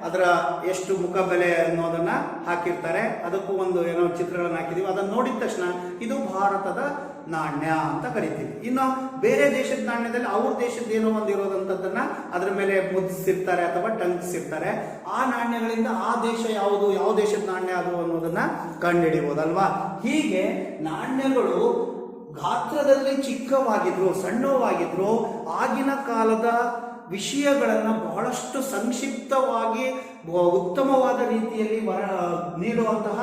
ಅದರ ಎಷ್ಟು ಮುಖ ಬೆಲೆ ಅನ್ನೋದನ್ನ ಹಾಕಿರ್ತಾರೆ. ಅದಕ್ಕೂ ಒಂದು ಏನೋ ಚಿತ್ರಗಳನ್ನು ಹಾಕಿದೀವಿ. ಅದನ್ನ ನೋಡಿದ ತಕ್ಷಣ ಇದು ಭಾರತದ ನಾಣ್ಯ ಅಂತ ಕರಿತೀವಿ. ಇನ್ನು ಬೇರೆ ದೇಶದ ನಾಣ್ಯದಲ್ಲಿ ಅವ್ರ ದೇಶದ ಏನೋ ಒಂದು ಇರೋದಂಥದ್ದನ್ನ ಅದ್ರ ಮೇಲೆ ಮುದ್ರಿಸಿರ್ತಾರೆ ಅಥವಾ ಟಂಕಿಸಿರ್ತಾರೆ. ಆ ನಾಣ್ಯಗಳಿಂದ ಆ ದೇಶ ಯಾವುದು, ಯಾವ ದೇಶದ ನಾಣ್ಯ ಅದು ಅನ್ನೋದನ್ನ ಕಂಡುಹಿಡಿಬಹುದಲ್ವಾ. ಹೀಗೆ ನಾಣ್ಯಗಳು ಗಾತ್ರದಲ್ಲಿ ಚಿಕ್ಕವಾಗಿದ್ರು, ಸಣ್ಣವಾಗಿದ್ರು, ಆಗಿನ ಕಾಲದ ವಿಷಯಗಳನ್ನು ಬಹಳಷ್ಟು ಸಂಕ್ಷಿಪ್ತವಾಗಿ ಉತ್ತಮವಾದ ರೀತಿಯಲ್ಲಿ ನೀಡುವಂತಹ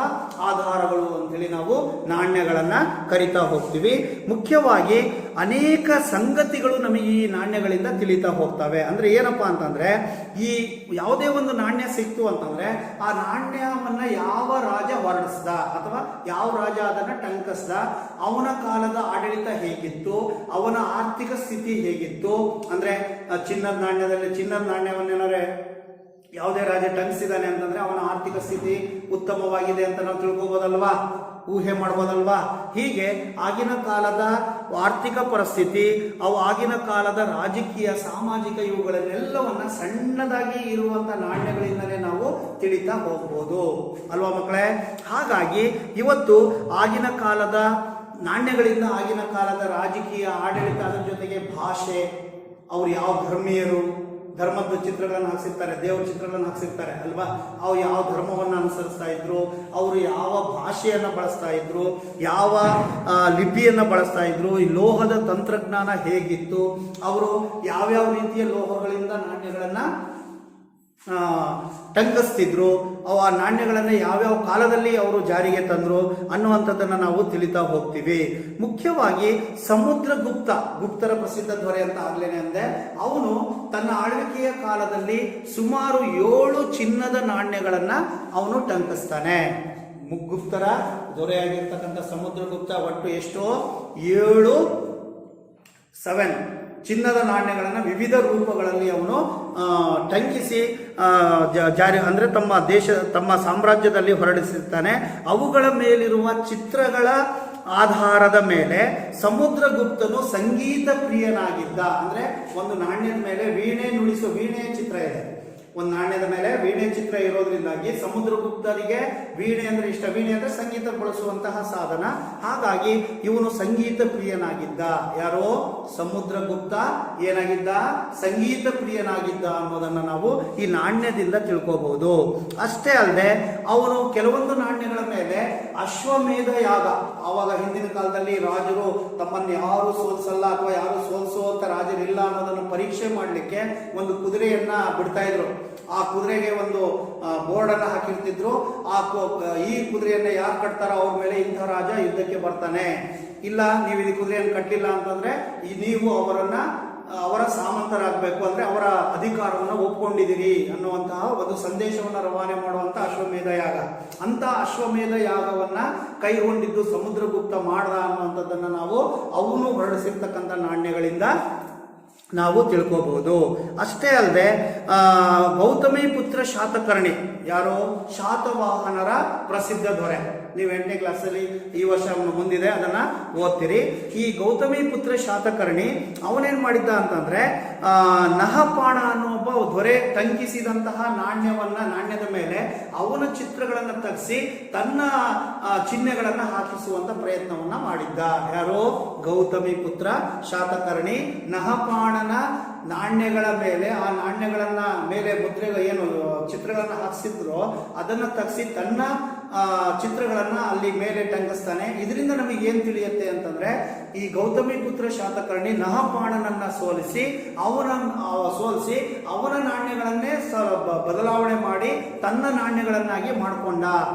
ಆಧಾರಗಳು ಅಂತೇಳಿ ನಾವು ನಾಣ್ಯಗಳನ್ನು ಕರಿತಾ ಹೋಗ್ತೀವಿ. ಮುಖ್ಯವಾಗಿ ಅನೇಕ ಸಂಗತಿಗಳು ನಮಗೆ ಈ ನಾಣ್ಯಗಳಿಂದ ತಿಳಿತಾ ಹೋಗ್ತವೆ. ಅಂದ್ರೆ ಏನಪ್ಪಾ ಅಂತಂದ್ರೆ, ಈ ಯಾವುದೇ ಒಂದು ನಾಣ್ಯ ಸಿಕ್ತು ಅಂತಂದ್ರೆ ಆ ನಾಣ್ಯವನ್ನ ಯಾವ ರಾಜ ಹೊರಡಿಸ್ದ ಅಥವಾ ಯಾವ ರಾಜ ಅದನ್ನ ಟಂಕಿಸ್ದ, ಅವನ ಕಾಲದ ಆಡಳಿತ ಹೇಗಿತ್ತು, ಅವನ ಆರ್ಥಿಕ ಸ್ಥಿತಿ ಹೇಗಿತ್ತು. ಅಂದ್ರೆ ಚಿನ್ನದ ನಾಣ್ಯದಲ್ಲಿ ಚಿನ್ನದ ನಾಣ್ಯವನ್ನೇನಾರೆ ಯಾವುದೇ ರಾಜ ಟಂಕಿಸಿದಾನೆ ಅಂತಂದ್ರೆ ಅವನ ಆರ್ಥಿಕ ಸ್ಥಿತಿ ಉತ್ತಮವಾಗಿದೆ ಅಂತ ನಾವು ತಿಳ್ಕೋಬಹುದಲ್ವಾ, ಊಹೆ ಮಾಡ್ಬೋದಲ್ವಾ. ಹೀಗೆ ಆಗಿನ ಕಾಲದ ಆರ್ಥಿಕ ಪರಿಸ್ಥಿತಿ, ಅವು ಆಗಿನ ಕಾಲದ ರಾಜಕೀಯ, ಸಾಮಾಜಿಕ, ಇವುಗಳನ್ನೆಲ್ಲವನ್ನ ಸಣ್ಣದಾಗಿ ಇರುವಂತ ನಾಣ್ಯಗಳಿಂದಲೇ ನಾವು ತಿಳಿತಾ ಹೋಗ್ಬೋದು ಅಲ್ವಾ ಮಕ್ಕಳೇ. ಹಾಗಾಗಿ ಇವತ್ತು ಆಗಿನ ಕಾಲದ ನಾಣ್ಯಗಳಿಂದ ಆಗಿನ ಕಾಲದ ರಾಜಕೀಯ ಆಡಳಿತ, ಅದರ ಜೊತೆಗೆ ಭಾಷೆ, ಅವ್ರು ಯಾವ ಧರ್ಮೀಯರು, ಧರ್ಮದ ಚಿತ್ರಗಳನ್ನು ಹಾಕ್ಸಿರ್ತಾರೆ, ದೇವರ ಚಿತ್ರಗಳನ್ನು ಹಾಕ್ಸಿರ್ತಾರೆ ಅಲ್ವಾ. ಅವು ಯಾವ ಧರ್ಮವನ್ನು ಅನುಸರಿಸ್ತಾ ಇದ್ರು, ಅವರು ಯಾವ ಭಾಷೆಯನ್ನು ಬಳಸ್ತಾ ಇದ್ರು, ಯಾವ ಲಿಪಿಯನ್ನು ಬಳಸ್ತಾ ಇದ್ರು, ಈ ಲೋಹದ ತಂತ್ರಜ್ಞಾನ ಹೇಗಿತ್ತು, ಅವರು ಯಾವ್ಯಾವ ರೀತಿಯ ಲೋಹಗಳಿಂದ ನಾಣ್ಯಗಳನ್ನ ಟಂಕಿಸ್ತಿದ್ರು, ಆ ನಾಣ್ಯಗಳನ್ನು ಯಾವ್ಯಾವ ಕಾಲದಲ್ಲಿ ಅವರು ಜಾರಿಗೆ ತಂದ್ರು ಅನ್ನುವಂಥದ್ದನ್ನು ನಾವು ತಿಳಿತಾ ಹೋಗ್ತೀವಿ. ಮುಖ್ಯವಾಗಿ ಗುಪ್ತರ ಪ್ರಸಿದ್ಧ ದೊರೆ ಅಂತ ಆಗ್ಲೇನೆ ಅಂದೆ. ಅವನು ತನ್ನ ಆಳ್ವಿಕೆಯ ಕಾಲದಲ್ಲಿ ಸುಮಾರು 7 ಚಿನ್ನದ ನಾಣ್ಯಗಳನ್ನ ಅವನು ಟಂಕಿಸ್ತಾನೆ. ಗುಪ್ತರ ದೊರೆಯಾಗಿರ್ತಕ್ಕಂಥ ಸಮುದ್ರಗುಪ್ತ ಒಟ್ಟು ಎಷ್ಟು 7 ಚಿನ್ನದ ನಾಣ್ಯಗಳನ್ನು ವಿವಿಧ ರೂಪಗಳಲ್ಲಿ ಅವನು ಟಂಕಿಸಿ ಜಾರಿ ಅಂದ್ರೆ ತಮ್ಮ ಸಾಮ್ರಾಜ್ಯದಲ್ಲಿ ಹೊರಡಿಸಿರ್ತಾನೆ. ಅವುಗಳ ಮೇಲಿರುವ ಚಿತ್ರಗಳ ಆಧಾರದ ಮೇಲೆ ಸಮುದ್ರಗುಪ್ತನು ಸಂಗೀತ ಪ್ರಿಯನಾಗಿದ್ದ. ಅಂದ್ರೆ ಒಂದು ನಾಣ್ಯದ ಮೇಲೆ ವೀಣೆ ನುಡಿಸುವ ವೀಣೆಯ ಚಿತ್ರ ಇದೆ, ಒಂದು ನಾಣ್ಯದ ಮೇಲೆ ವೀಣೆ ಚಿತ್ರ ಇರೋದ್ರಿಂದಾಗಿ ಸಮುದ್ರಗುಪ್ತರಿಗೆ ವೀಣೆ ಅಂದ್ರೆ ಇಷ್ಟ. ವೀಣೆ ಅಂದ್ರೆ ಸಂಗೀತ ಬಳಸುವಂತಹ ಸಾಧನ. ಹಾಗಾಗಿ ಇವನು ಸಂಗೀತ ಪ್ರಿಯನಾಗಿದ್ದ. ಯಾರೋ ಸಮುದ್ರಗುಪ್ತ ಏನಾಗಿದ್ದ, ಸಂಗೀತ ಪ್ರಿಯನಾಗಿದ್ದ ಅನ್ನೋದನ್ನ ನಾವು ಈ ನಾಣ್ಯದಿಂದ ತಿಳ್ಕೋಬಹುದು. ಅಷ್ಟೇ ಅಲ್ಲದೆ ಅವನು ಕೆಲವೊಂದು ನಾಣ್ಯಗಳ ಮೇಲೆ ಅಶ್ವಮೇಧ ಯಾಗ, ಆವಾಗ ಹಿಂದಿನ ಕಾಲದಲ್ಲಿ ರಾಜರು ತಮ್ಮನ್ನು ಯಾರು ಸೋಲಿಸಲ್ಲ ಅಥವಾ ಯಾರು ಸೋಲಿಸುವಂತ ರಾಜರಿಲ್ಲ ಅನ್ನೋದನ್ನು ಪರೀಕ್ಷೆ ಮಾಡಲಿಕ್ಕೆ ಒಂದು ಕುದುರೆಯನ್ನ ಬಿಡ್ತಾ ಇದ್ರು. ಆ ಕುದುರೆಗೆ ಒಂದು ಬೋರ್ಡ್ ಅನ್ನ ಹಾಕಿರ್ತಿದ್ರು. ಈ ಕುದುರೆಯನ್ನ ಯಾರು ಕಟ್ತಾರೋ ಅವ್ರ ಮೇಲೆ ಇಂಥ ರಾಜ ಯುದ್ಧಕ್ಕೆ ಬರ್ತಾನೆ, ಇಲ್ಲ ನೀವು ಈ ಕುದುರೆಯನ್ನು ಕಟ್ಟಿಲ್ಲ ಅಂತಂದ್ರೆ ನೀವು ಅವರ ಸಾಮಂತರಾಗಬೇಕು, ಅಂದ್ರೆ ಅವರ ಅಧಿಕಾರವನ್ನು ಒಪ್ಕೊಂಡಿದ್ದೀರಿ ಅನ್ನುವಂತಹ ಒಂದು ಸಂದೇಶವನ್ನು ರವಾನೆ ಮಾಡುವಂತ ಅಶ್ವಮೇಧ ಯಾಗ. ಅಂತ ಅಶ್ವಮೇಧ ಯಾಗವನ್ನ ಕೈಗೊಂಡಿದ್ದು ಸಮುದ್ರಗುಪ್ತ ಮಾಡ್ದ ಅನ್ನುವಂಥದ್ದನ್ನ ನಾವು ಅವನು ಹೊರಡಿಸಿರ್ತಕ್ಕಂಥ ನಾಣ್ಯಗಳಿಂದ ನಾವು ತಿಳ್ಕೋಬಹುದು. ಅಷ್ಟೇ ಅಲ್ಲದೆ ಗೌತಮಿ ಪುತ್ರ ಶಾತಕರ್ಣಿ, ಯಾರೋ ಶಾತವಾಹನರ ಪ್ರಸಿದ್ಧ ದೊರೆ. ನೀವು 8ನೇ ಕ್ಲಾಸಲ್ಲಿ ಈ ವರ್ಷ ಮುಂದಿದೆ, ಅದನ್ನ ಓದ್ತೀರಿ. ಈ ಗೌತಮಿ ಪುತ್ರ ಶಾತಕರ್ಣಿ ಅವನೇನ್ ಮಾಡಿದ್ದ ಅಂತಂದ್ರೆ ನಹಪಾಣ ಅನ್ನೋ ಒಬ್ಬ ದೊರೆ ಟಂಕಿಸಿದಂತಹ ನಾಣ್ಯದ ಮೇಲೆ ಅವನ ಚಿತ್ರಗಳನ್ನ ತೆಗೆಸಿ ತನ್ನ ಚಿಹ್ನೆಗಳನ್ನ ಹಾಕಿಸುವಂತ ಪ್ರಯತ್ನವನ್ನ ಮಾಡಿದ್ದ. ಯಾರೋ ಗೌತಮಿ ಪುತ್ರ ಶಾತಕರ್ಣಿ ನಹಪಾಣನ ನಾಣ್ಯಗಳ ಮೇಲೆ, ಆ ನಾಣ್ಯಗಳನ್ನ ಮೇಲೆ ಮುದ್ರೆ ಏನು ಚಿತ್ರಗಳನ್ನ ಹಾಕಿಸಿದ್ರು ಅದನ್ನ ತೆಗೆಸಿ ತನ್ನ ಚಿತ್ರಗಳನ್ನ ಅಲ್ಲಿ ಮೇಲೆ ಟಂಕಿಸ್ತಾನೆ. ಇದರಿಂದ ನಮಗೆ ಏನ್ ತಿಳಿಯುತ್ತೆ ಅಂತಂದ್ರೆ, ಈ ಗೌತಮಿಪುತ್ರ ಶಾತಕರ್ಣಿ ನಹಪಾಣನನ್ನ ಸೋಲಿಸಿ ಅವನ ನಾಣ್ಯಗಳನ್ನೇ ಬದಲಾವಣೆ ಮಾಡಿ ತನ್ನ ನಾಣ್ಯಗಳನ್ನಾಗಿ ಮಾಡಿಕೊಂಡ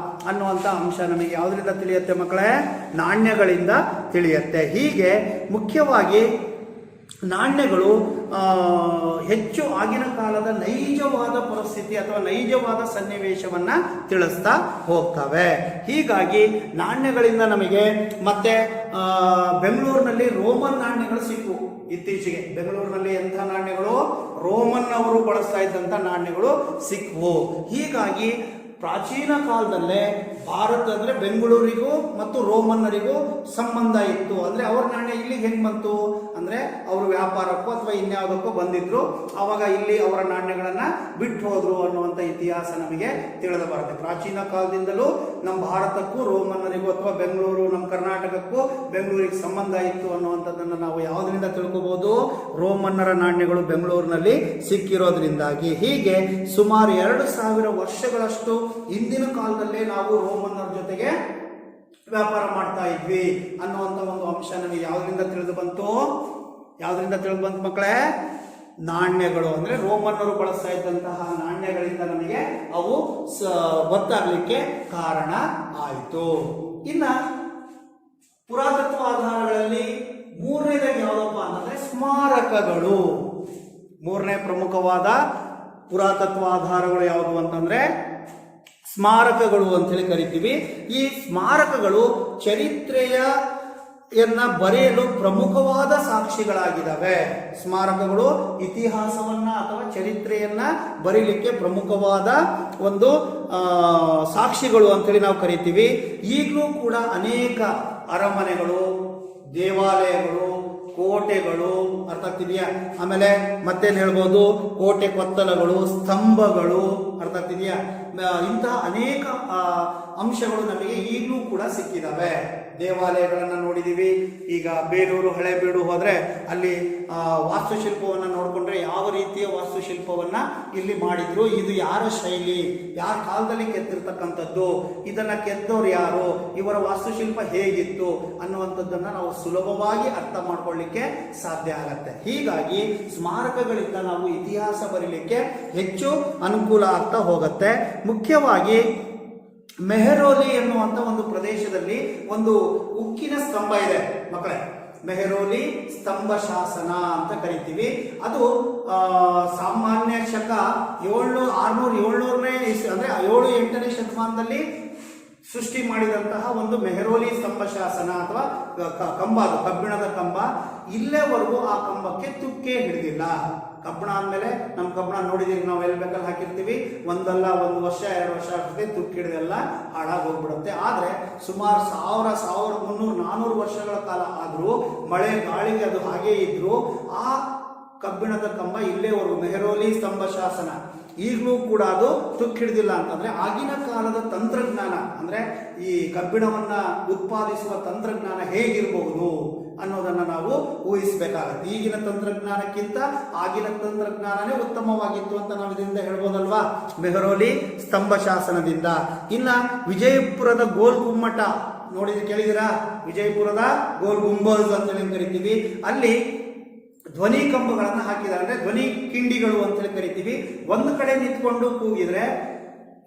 ಅನ್ನುವಂತ ಅಂಶ ನಮಗೆ ಯಾವುದರಿಂದ ತಿಳಿಯುತ್ತೆ ಮಕ್ಕಳೇ? ನಾಣ್ಯಗಳಿಂದ ತಿಳಿಯುತ್ತೆ. ಹೀಗೆ ಮುಖ್ಯವಾಗಿ ನಾಣ್ಯಗಳು ಹೆಚ್ಚು ಆಗಿನ ಕಾಲದ ನೈಜವಾದ ಪರಿಸ್ಥಿತಿ ಅಥವಾ ನೈಜವಾದ ಸನ್ನಿವೇಶವನ್ನ ತಿಳಿಸ್ತಾ ಹೋಗ್ತವೆ. ಹೀಗಾಗಿ ನಾಣ್ಯಗಳಿಂದ ನಮಗೆ ಮತ್ತೆ ಬೆಂಗಳೂರಿನಲ್ಲಿ ರೋಮನ್ ನಾಣ್ಯಗಳು ಸಿಕ್ಕು. ಇತ್ತೀಚೆಗೆ ಬೆಂಗಳೂರಿನಲ್ಲಿ ಎಂಥ ನಾಣ್ಯಗಳು? ರೋಮನ್ ಅವರು ಬಳಸ್ತಾ ಇದ್ದಂಥ ನಾಣ್ಯಗಳು ಸಿಕ್ವು. ಹೀಗಾಗಿ ಪ್ರಾಚೀನ ಕಾಲದಲ್ಲೇ ಭಾರತ ಅಂದ್ರೆ ಬೆಂಗಳೂರಿಗೂ ಮತ್ತು ರೋಮನ್ನರಿಗೂ ಸಂಬಂಧ ಇತ್ತು. ಅಂದ್ರೆ ಅವ್ರ ನಾಣ್ಯ ಇಲ್ಲಿಗೆ ಹೆಂಗ್ ಬಂತು ಅಂದ್ರೆ, ಅವರು ವ್ಯಾಪಾರಕ್ಕೂ ಅಥವಾ ಇನ್ಯಾವುದಕ್ಕೂ ಬಂದಿದ್ರು, ಅವಾಗ ಇಲ್ಲಿ ಅವರ ನಾಣ್ಯಗಳನ್ನ ಬಿಟ್ಟು ಹೋದ್ರು ಅನ್ನುವಂಥ ಇತಿಹಾಸ ನಮಗೆ ತಿಳಿದು ಬರುತ್ತೆ. ಪ್ರಾಚೀನ ಕಾಲದಿಂದಲೂ ನಮ್ಮ ಭಾರತಕ್ಕೂ ರೋಮನ್ನರಿಗೂ ಅಥವಾ ಬೆಂಗಳೂರು ನಮ್ಮ ಕರ್ನಾಟಕಕ್ಕೂ ಬೆಂಗಳೂರಿಗೆ ಸಂಬಂಧ ಇತ್ತು ಅನ್ನುವಂಥದ್ದನ್ನು ನಾವು ಯಾವುದರಿಂದ ತಿಳ್ಕೋಬಹುದು? ರೋಮನ್ನರ ನಾಣ್ಯಗಳು ಬೆಂಗಳೂರಿನಲ್ಲಿ ಸಿಕ್ಕಿರೋದ್ರಿಂದಾಗಿ. ಹೀಗೆ ಸುಮಾರು 2000 ವರ್ಷಗಳಷ್ಟು ಹಿಂದಿನ ಕಾಲದಲ್ಲೇ ನಾವು ರೋಮನ್ನರ ಜೊತೆಗೆ ವ್ಯಾಪಾರ ಮಾಡ್ತಾ ಇದ್ವಿ ಅನ್ನುವಂಥ ಒಂದು ಅಂಶ ನಮಗೆ ಯಾವುದರಿಂದ ತಿಳಿದು ಬಂತು? ಮಕ್ಕಳೇ? ನಾಣ್ಯಗಳು ಅಂದ್ರೆ ರೋಮನ್ನರು ಬಳಸ್ತಾ ಇದ್ದಂತಹ ನಾಣ್ಯಗಳಿಂದ ನಮಗೆ ಅವು ಗೊತ್ತಾಗ್ಲಿಕ್ಕೆ ಕಾರಣ ಆಯಿತು. ಇನ್ನ ಪುರಾತತ್ವ ಆಧಾರಗಳಲ್ಲಿ ಮೂರನೇದಾಗಿ ಯಾವುದಪ್ಪ ಅಂತಂದ್ರೆ ಸ್ಮಾರಕಗಳು. ಮೂರನೇ ಪ್ರಮುಖವಾದ ಪುರಾತತ್ವ ಆಧಾರಗಳು ಯಾವುದು ಅಂತಂದ್ರೆ ಸ್ಮಾರಕಗಳು ಅಂತೇಳಿ ಕರಿತೀವಿ. ಈ ಸ್ಮಾರಕಗಳು ಚರಿತ್ರೆಯನ್ನ ಬರೆಯಲು ಪ್ರಮುಖವಾದ ಸಾಕ್ಷಿಗಳಾಗಿದ್ದಾವೆ. ಸ್ಮಾರಕಗಳು ಇತಿಹಾಸವನ್ನ ಅಥವಾ ಚರಿತ್ರೆಯನ್ನ ಬರೀಲಿಕ್ಕೆ ಪ್ರಮುಖವಾದ ಒಂದು ಸಾಕ್ಷಿಗಳು ಅಂತೇಳಿ ನಾವು ಕರಿತೀವಿ. ಈಗಲೂ ಕೂಡ ಅನೇಕ ಅರಮನೆಗಳು, ದೇವಾಲಯಗಳು, ಕೋಟೆಗಳು, ಅರ್ಥ ಆಗ್ತಿದೆಯಾ? ಆಮೇಲೆ ಮತ್ತೇನು ಹೇಳ್ಬೋದು? ಕೋಟೆ ಕೊತ್ತಲಗಳು, ಸ್ತಂಭಗಳು, ಅರ್ಥ ಆಗ್ತಿದೆಯಾ? ಇಂತಹ ಅನೇಕ ಅಂಶಗಳು ನಮಗೆ ಈಗಲೂ ಕೂಡ ಸಿಕ್ಕಿದಾವೆ. ದೇವಾಲಯಗಳನ್ನ ನೋಡಿದೀವಿ. ಈಗ ಬೇಲೂರು, ಹಳೆಬೀಡು ಹೋದ್ರೆ ಅಲ್ಲಿ ವಾಸ್ತುಶಿಲ್ಪವನ್ನ ನೋಡ್ಕೊಂಡ್ರೆ ಯಾವ ರೀತಿಯ ವಾಸ್ತುಶಿಲ್ಪವನ್ನ ಇಲ್ಲಿ ಮಾಡಿದ್ರು, ಇದು ಯಾರ ಶೈಲಿ, ಯಾರ ಕಾಲದಲ್ಲಿ ಕೆತ್ತಿರ್ತಕ್ಕಂಥದ್ದು, ಇದನ್ನ ಕೆತ್ತೋರು ಯಾರು, ಇವರ ವಾಸ್ತುಶಿಲ್ಪ ಹೇಗಿತ್ತು ಅನ್ನುವಂಥದ್ದನ್ನ ನಾವು ಸುಲಭವಾಗಿ ಅರ್ಥ ಮಾಡ್ಕೊಳ್ಳಿಕ್ಕೆ ಸಾಧ್ಯ ಆಗತ್ತೆ. ಹೀಗಾಗಿ ಸ್ಮಾರಕಗಳಿಂದ ನಾವು ಇತಿಹಾಸ ಬರೀಲಿಕ್ಕೆ ಹೆಚ್ಚು ಅನುಕೂಲ ಆಗ್ತಾ ಹೋಗುತ್ತೆ. ಮುಖ್ಯವಾಗಿ ಮೆಹರೋಲಿ ಎನ್ನುವಂತ ಒಂದು ಪ್ರದೇಶದಲ್ಲಿ ಒಂದು ಉಕ್ಕಿನ ಸ್ತಂಭ ಇದೆ ಮಕ್ಕಳೇ. ಮೆಹರೋಲಿ ಸ್ತಂಭ ಶಾಸನ ಅಂತ ಕರಿತೀವಿ. ಅದು ಸಾಮಾನ್ಯ ಶಕ 600-700ನೇ ಅಂದ್ರೆ 7-8ನೇ ಶತಮಾನದಲ್ಲಿ ಸೃಷ್ಟಿ ಮಾಡಿದಂತಹ ಒಂದು ಮೆಹರೋಲಿ ಸ್ತಂಭ ಶಾಸನ ಅಥವಾ ಕಂಬ, ಅದು ಕಬ್ಬಿಣದ ಕಂಬ. ಇಲ್ಲೇವರೆಗೂ ಆ ಕಂಬಕ್ಕೆ ತುಕ್ಕೆ ಹಿಡಿದಿಲ್ಲ. ಕಬ್ಬಣ ಅಂದಮೇಲೆ ನಮ್ಮ ಕಬ್ಬಣ ನೋಡಿದೀವಿ ನಾವು, ಎಲ್ಲಿ ಬೇಕಲ್ಲಿ ಹಾಕಿರ್ತೀವಿ, ಒಂದು ವರ್ಷ 2 ವರ್ಷ ಆಗ್ತದೆ, ತುಕ್ಕು ಹಿಡಿದೆಲ್ಲ ಹಾಳಾಗಿ ಹೋಗ್ಬಿಡುತ್ತೆ. ಆದ್ರೆ ಸುಮಾರು 1300-400 ವರ್ಷಗಳ ಕಾಲ ಆದ್ರೂ ಮಳೆ ಗಾಳಿಗೆ ಅದು ಹಾಗೇ ಇದ್ರು ಆ ಕಬ್ಬಿಣದ ಕಂಬ ಇಲ್ಲೇವರೆಗೂ ಮೆಹರೋಲಿ ಸ್ತಂಭ ಶಾಸನ ಈಗಲೂ ಕೂಡ ಅದು ತುಕ್ಕು ಹಿಡಿದಿಲ್ಲ. ಅಂತಂದ್ರೆ ಆಗಿನ ಕಾಲದ ತಂತ್ರಜ್ಞಾನ ಅಂದ್ರೆ ಈ ಕಬ್ಬಿಣವನ್ನ ಉತ್ಪಾದಿಸುವ ತಂತ್ರಜ್ಞಾನ ಹೇಗಿರಬಹುದು ಅನ್ನೋದನ್ನ ನಾವು ಊಹಿಸಬೇಕಾಗತ್ತೆ. ಈಗಿನ ತಂತ್ರಜ್ಞಾನಕ್ಕಿಂತ ಆಗಿನ ತಂತ್ರಜ್ಞಾನನೇ ಉತ್ತಮವಾಗಿತ್ತು ಅಂತ ನಾವು ಇದರಿಂದ ಹೇಳ್ಬೋದಲ್ವಾ, ಮೆಹರೋಲಿ ಸ್ತಂಭ ಶಾಸನದಿಂದ. ಇನ್ನ ವಿಜಯಪುರದ ಗೋಲ್ ಗುಮ್ಮಟ ಕೇಳಿದಿರಾ? ವಿಜಯಪುರದ ಗೋಲ್ ಗುಂಬಜ್ ಅಂತ ಕರಿತೀವಿ. ಅಲ್ಲಿ ಧ್ವನಿ ಕಂಬಗಳನ್ನು ಹಾಕಿದ್ದಾರೆ, ಅಂದ್ರೆ ಧ್ವನಿ ಕಿಂಡಿಗಳು ಅಂತೇಳಿ ಕರಿತೀವಿ. ಒಂದು ಕಡೆ ನಿಂತ್ಕೊಂಡು ಕೂಗಿದ್ರೆ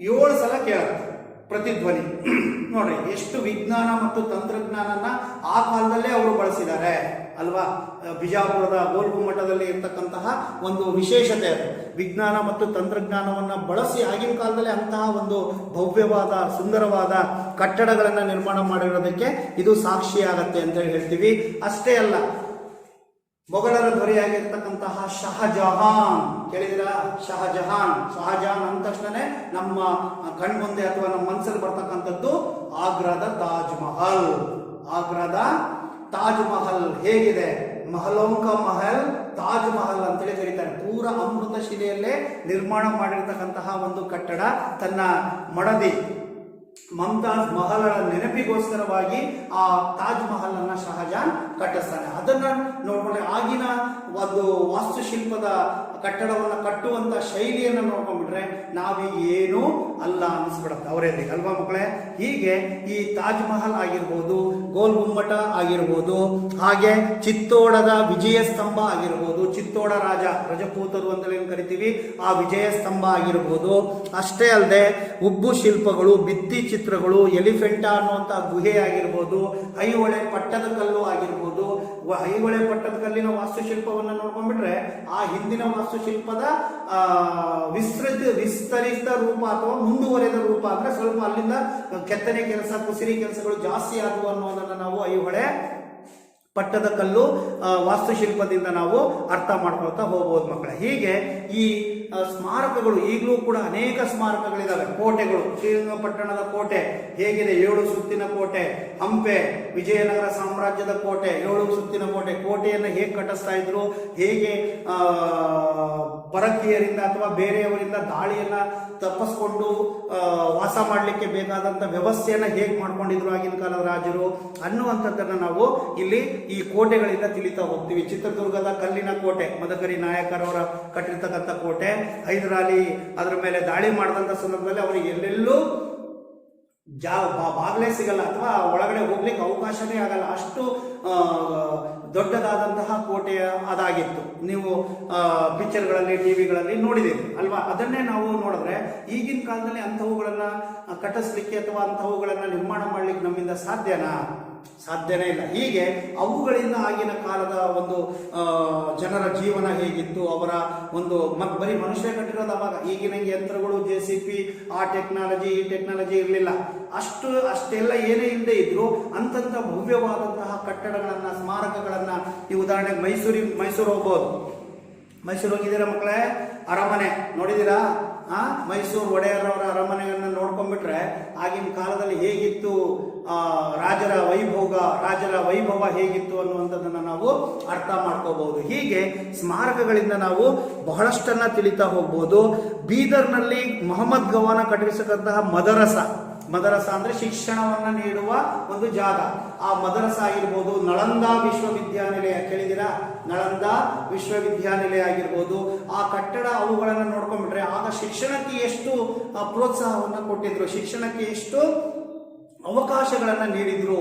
7 ಸಲ ಕೇಳುತ್ತೆ ಪ್ರತಿಧ್ವನಿ. ನೋಡ್ರಿ ಎಷ್ಟು ವಿಜ್ಞಾನ ಮತ್ತು ತಂತ್ರಜ್ಞಾನನ ಆ ಕಾಲದಲ್ಲೇ ಅವರು ಬಳಸಿದ್ದಾರೆ ಅಲ್ವಾ. ಬಿಜಾಪುರದ ಗೋಲ್ ಗುಮ್ಮಟದಲ್ಲಿ ಇರ್ತಕ್ಕಂತಹ ಒಂದು ವಿಶೇಷತೆ ಅದು. ವಿಜ್ಞಾನ ಮತ್ತು ತಂತ್ರಜ್ಞಾನವನ್ನ ಬಳಸಿ ಆಗಿನ ಕಾಲದಲ್ಲಿ ಅಂತಹ ಒಂದು ಭವ್ಯವಾದ ಸುಂದರವಾದ ಕಟ್ಟಡಗಳನ್ನ ನಿರ್ಮಾಣ ಮಾಡಿರೋದಕ್ಕೆ ಇದು ಸಾಕ್ಷಿಯಾಗತ್ತೆ ಅಂತ ಹೇಳ್ತೀವಿ. ಅಷ್ಟೇ ಅಲ್ಲ, ಮೊಘಲರ ದೊರೆಯಾಗಿರ್ತಕ್ಕಂತಹ ಶಹಜಹಾನ್ ಕೇಳಿದಿರಾ? ಶಹಜಹಾನ್ ಅಂದ ತಕ್ಷಣನೇ ನಮ್ಮ ಕಣ್ಮುಂದೆ ಅಥವಾ ನಮ್ಮ ಮನಸ್ಸಲ್ಲಿ ಬರ್ತಕ್ಕಂಥದ್ದು ಆಗ್ರಾದ ತಾಜ್ ಮಹಲ್ ಹೇಗಿದೆ? ಮಹಲೋಂಕ ಮಹಲ್, ತಾಜ್ ಮಹಲ್ ಅಂತೇಳಿ ಕರೀತಾರೆ. ಪೂರ ಅಮೃತ ಶಿಲೆಯಲ್ಲೇ ನಿರ್ಮಾಣ ಮಾಡಿರ್ತಕ್ಕಂತಹ ಒಂದು ಕಟ್ಟಡ. ತನ್ನ ಮಡದಿ ಮಮತಾಜ್ ಮಹಲ್ ನೆನಪಿಗೋಸ್ಕರವಾಗಿ ಆ ತಾಜ್ ಮಹಲ್ ಅನ್ನ ಶಹಜಾನ್ ಕಟ್ಟಿಸ್ತಾನೆ. ಅದನ್ನ ನೋಡ್ಕೊಂಡ್ರೆ ಆಗಿನ ಒಂದು ವಾಸ್ತುಶಿಲ್ಪದ ಕಟ್ಟಡವನ್ನು ಕಟ್ಟುವಂತ ಶೈಲಿಯನ್ನು ನೋಡ್ಕೊಂಡ್ಬಿಟ್ರೆ ನಾವೀಗ ಏನು ಅಲ್ಲ ಅನಿಸ್ಬಿಡುತ್ತೆ ಅವರೇ ಅಲ್ವಾ ಮಕ್ಕಳೇ. ಹೀಗೆ ಈ ತಾಜ್ ಮಹಲ್ ಆಗಿರ್ಬೋದು, ಗೋಲ್ ಗುಮ್ಮಟ ಆಗಿರ್ಬೋದು, ಹಾಗೆ ಚಿತ್ತೋಡದ ವಿಜಯ ಸ್ತಂಭ ಆಗಿರ್ಬೋದು, ಚಿತ್ತೋಡ ರಾಜ ರಜಪೂತರು ಅಂತ ಏನು ಕರಿತೀವಿ ಆ ವಿಜಯ ಸ್ತಂಭ ಆಗಿರ್ಬೋದು, ಅಷ್ಟೇ ಅಲ್ಲದೆ ಉಬ್ಬು ಶಿಲ್ಪಗಳು, ಭಿತ್ತಿ ಚಿತ್ರಗಳು, ಎಲಿಫೆಂಟಾ ಅನ್ನುವಂಥ ಗುಹೆ ಆಗಿರ್ಬೋದು, ಐಹೊಳೆ ಪಟ್ಟದ ಕಲ್ಲು ಆಗಿರ್ಬೋದು. ಐಹೊಳೆ ಪಟ್ಟದ ಕಲ್ಲಿನ ವಾಸ್ತುಶಿಲ್ಪವನ್ನು ನೋಡ್ಕೊಂಡ್ಬಿಟ್ರೆ ಆ ಹಿಂದಿನ ವಾಸ್ತುಶಿಲ್ಪದ ವಿಸ್ತರಿಸಿದ ರೂಪ ಅಥವಾ ಮುಂದುವರೆದ ರೂಪ, ಅಂದ್ರೆ ಸ್ವಲ್ಪ ಅಲ್ಲಿಂದ ಕೆತ್ತನೆ ಕೆಲಸ, ಕುಸಿರಿ ಕೆಲಸಗಳು ಜಾಸ್ತಿ ಆದವು ಅನ್ನೋದನ್ನ ನಾವು ಐಹೊಳೆ ಪಟ್ಟದ ಕಲ್ಲು ವಾಸ್ತುಶಿಲ್ಪದಿಂದ ನಾವು ಅರ್ಥ ಮಾಡ್ಕೊಳ್ತಾ ಹೋಗ್ಬೋದು ಮಕ್ಕಳೇ. ಹೀಗೆ ಈ ಸ್ಮಾರಕಗಳು ಈಗಲೂ ಕೂಡ ಅನೇಕ ಸ್ಮಾರಕಗಳಿದಾವೆ. ಕೋಟೆಗಳು, ಶ್ರೀರಂಗಪಟ್ಟಣದ ಕೋಟೆ ಹೇಗಿದೆ, 7 ಸುತ್ತಿನ ಕೋಟೆ. ಹಂಪೆ, ವಿಜಯನಗರ ಸಾಮ್ರಾಜ್ಯದ ಕೋಟೆ, 7 ಸುತ್ತಿನ ಕೋಟೆ. ಕೋಟೆಯನ್ನು ಹೇಗೆ ಕಟ್ಟಿಸ್ತಾ ಇದ್ರು, ಹೇಗೆ ಪರಕೀಯರಿಂದ ಅಥವಾ ಬೇರೆಯವರಿಂದ ದಾಳಿಯನ್ನ ತಪ್ಪಿಸ್ಕೊಂಡು ವಾಸ ಮಾಡಲಿಕ್ಕೆ ಬೇಕಾದಂತ ವ್ಯವಸ್ಥೆಯನ್ನ ಹೇಗೆ ಮಾಡ್ಕೊಂಡಿದ್ರು ಆಗಿನ ಕಾಲದ ರಾಜರು ಅನ್ನುವಂಥದ್ದನ್ನ ನಾವು ಇಲ್ಲಿ ಈ ಕೋಟೆಗಳಿಂದ ತಿಳಿತಾ ಹೋಗ್ತೀವಿ. ಚಿತ್ರದುರ್ಗದ ಕಲ್ಲಿನ ಕೋಟೆ, ಮದಕರಿ ನಾಯಕರವರ ಕಟ್ಟಿರ್ತಕ್ಕಂಥ ಕೋಟೆ. ಹೈದರಾಲಿ ಅದರ ಮೇಲೆ ದಾಳಿ ಮಾಡಿದಂಥ ಸಂದರ್ಭದಲ್ಲಿ ಅವರಿಗೆ ಎಲ್ಲೆಲ್ಲೂ ಬಾಗ್ಲೇ ಸಿಗಲ್ಲ ಅಥವಾ ಒಳಗಡೆ ಹೋಗ್ಲಿಕ್ಕೆ ಅವಕಾಶನೇ ಆಗಲ್ಲ, ಅಷ್ಟು ದೊಡ್ಡದಾದಂತಹ ಕೋಟೆ ಅದಾಗಿತ್ತು. ನೀವು ಪಿಕ್ಚರ್ಗಳಲ್ಲಿ, ಟಿವಿಗಳಲ್ಲಿ ನೋಡಿದ್ದೀರಿ ಅಲ್ವಾ. ಅದನ್ನೇ ನಾವು ನೋಡಿದ್ರೆ ಈಗಿನ ಕಾಲದಲ್ಲಿ ಅಂಥವುಗಳನ್ನ ಕಟ್ಟಿಸ್ಲಿಕ್ಕೆ ಅಥವಾ ಅಂಥವುಗಳನ್ನ ನಿರ್ಮಾಣ ಮಾಡ್ಲಿಕ್ಕೆ ನಮ್ಮಿಂದ ಸಾಧ್ಯನೇ ಇಲ್ಲ. ಹೀಗೆ ಅವುಗಳಿಂದ ಆಗಿನ ಕಾಲದ ಒಂದು ಜನರ ಜೀವನ ಹೇಗಿತ್ತು, ಅವರ ಒಂದು ಬರೀ ಮನುಷ್ಯ ಕಟ್ಟಿರೋದು ಅವಾಗ. ಈಗಿನ ಯಂತ್ರಗಳು, JCP, ಆ ಟೆಕ್ನಾಲಜಿ ಈ ಟೆಕ್ನಾಲಜಿ ಇರಲಿಲ್ಲ. ಅಷ್ಟೆಲ್ಲ ಏನೇ ಇಲ್ಲದೆ ಇದ್ರು ಅಂತಂತ ಭವ್ಯವಾದಂತಹ ಕಟ್ಟಡಗಳನ್ನ, ಸ್ಮಾರಕಗಳನ್ನ, ಈ ಉದಾಹರಣೆಗೆ ಮೈಸೂರು ಹೋಗ್ಬೋದು. ಮೈಸೂರು ಹೋಗಿದ್ದೀರಾ ಮಕ್ಕಳೇ? ಅರಮನೆ ನೋಡಿದ್ದೀರಾ? ಮೈಸೂರು ಒಡೆಯರವರ ಅರಮನೆಯನ್ನ ನೋಡ್ಕೊಂಡ್ಬಿಟ್ರೆ ಆಗಿನ ಕಾಲದಲ್ಲಿ ಹೇಗಿತ್ತು, ರಾಜರ ವೈಭವ ಹೇಗಿತ್ತು ಅನ್ನುವಂಥದ್ದನ್ನ ನಾವು ಅರ್ಥ ಮಾಡ್ಕೋಬಹುದು. ಹೀಗೆ ಸ್ಮಾರಕಗಳಿಂದ ನಾವು ಬಹಳಷ್ಟನ್ನ ತಿಳಿತಾ ಹೋಗ್ಬೋದು. ಬೀದರ್ನಲ್ಲಿ ಮೊಹಮ್ಮದ್ ಗವಾನ ಕಟ್ಟಿಸತಕ್ಕಂತಹ ಮದರಸ ಅಂದ್ರೆ ಶಿಕ್ಷಣವನ್ನ ನೀಡುವ ಒಂದು ಜಾಗ. ಆ ಮದರಸ ಆಗಿರ್ಬೋದು, ನಳಂದ ವಿಶ್ವವಿದ್ಯಾನಿಲಯ ಕೇಳಿದಿರಾ? ನಳಂದ ವಿಶ್ವವಿದ್ಯಾನಿಲಯ ಆಗಿರ್ಬೋದು. ಆ ಕಟ್ಟಡ ಅವುಗಳನ್ನು ನೋಡ್ಕೊಂಡ್ಬಿಟ್ರೆ ಆಗ ಶಿಕ್ಷಣಕ್ಕೆ ಎಷ್ಟು ಪ್ರೋತ್ಸಾಹವನ್ನು ಕೊಟ್ಟಿದ್ರು, ಶಿಕ್ಷಣಕ್ಕೆ ಎಷ್ಟು ಅವಕಾಶಗಳನ್ನು ನೀಡಿದ್ರು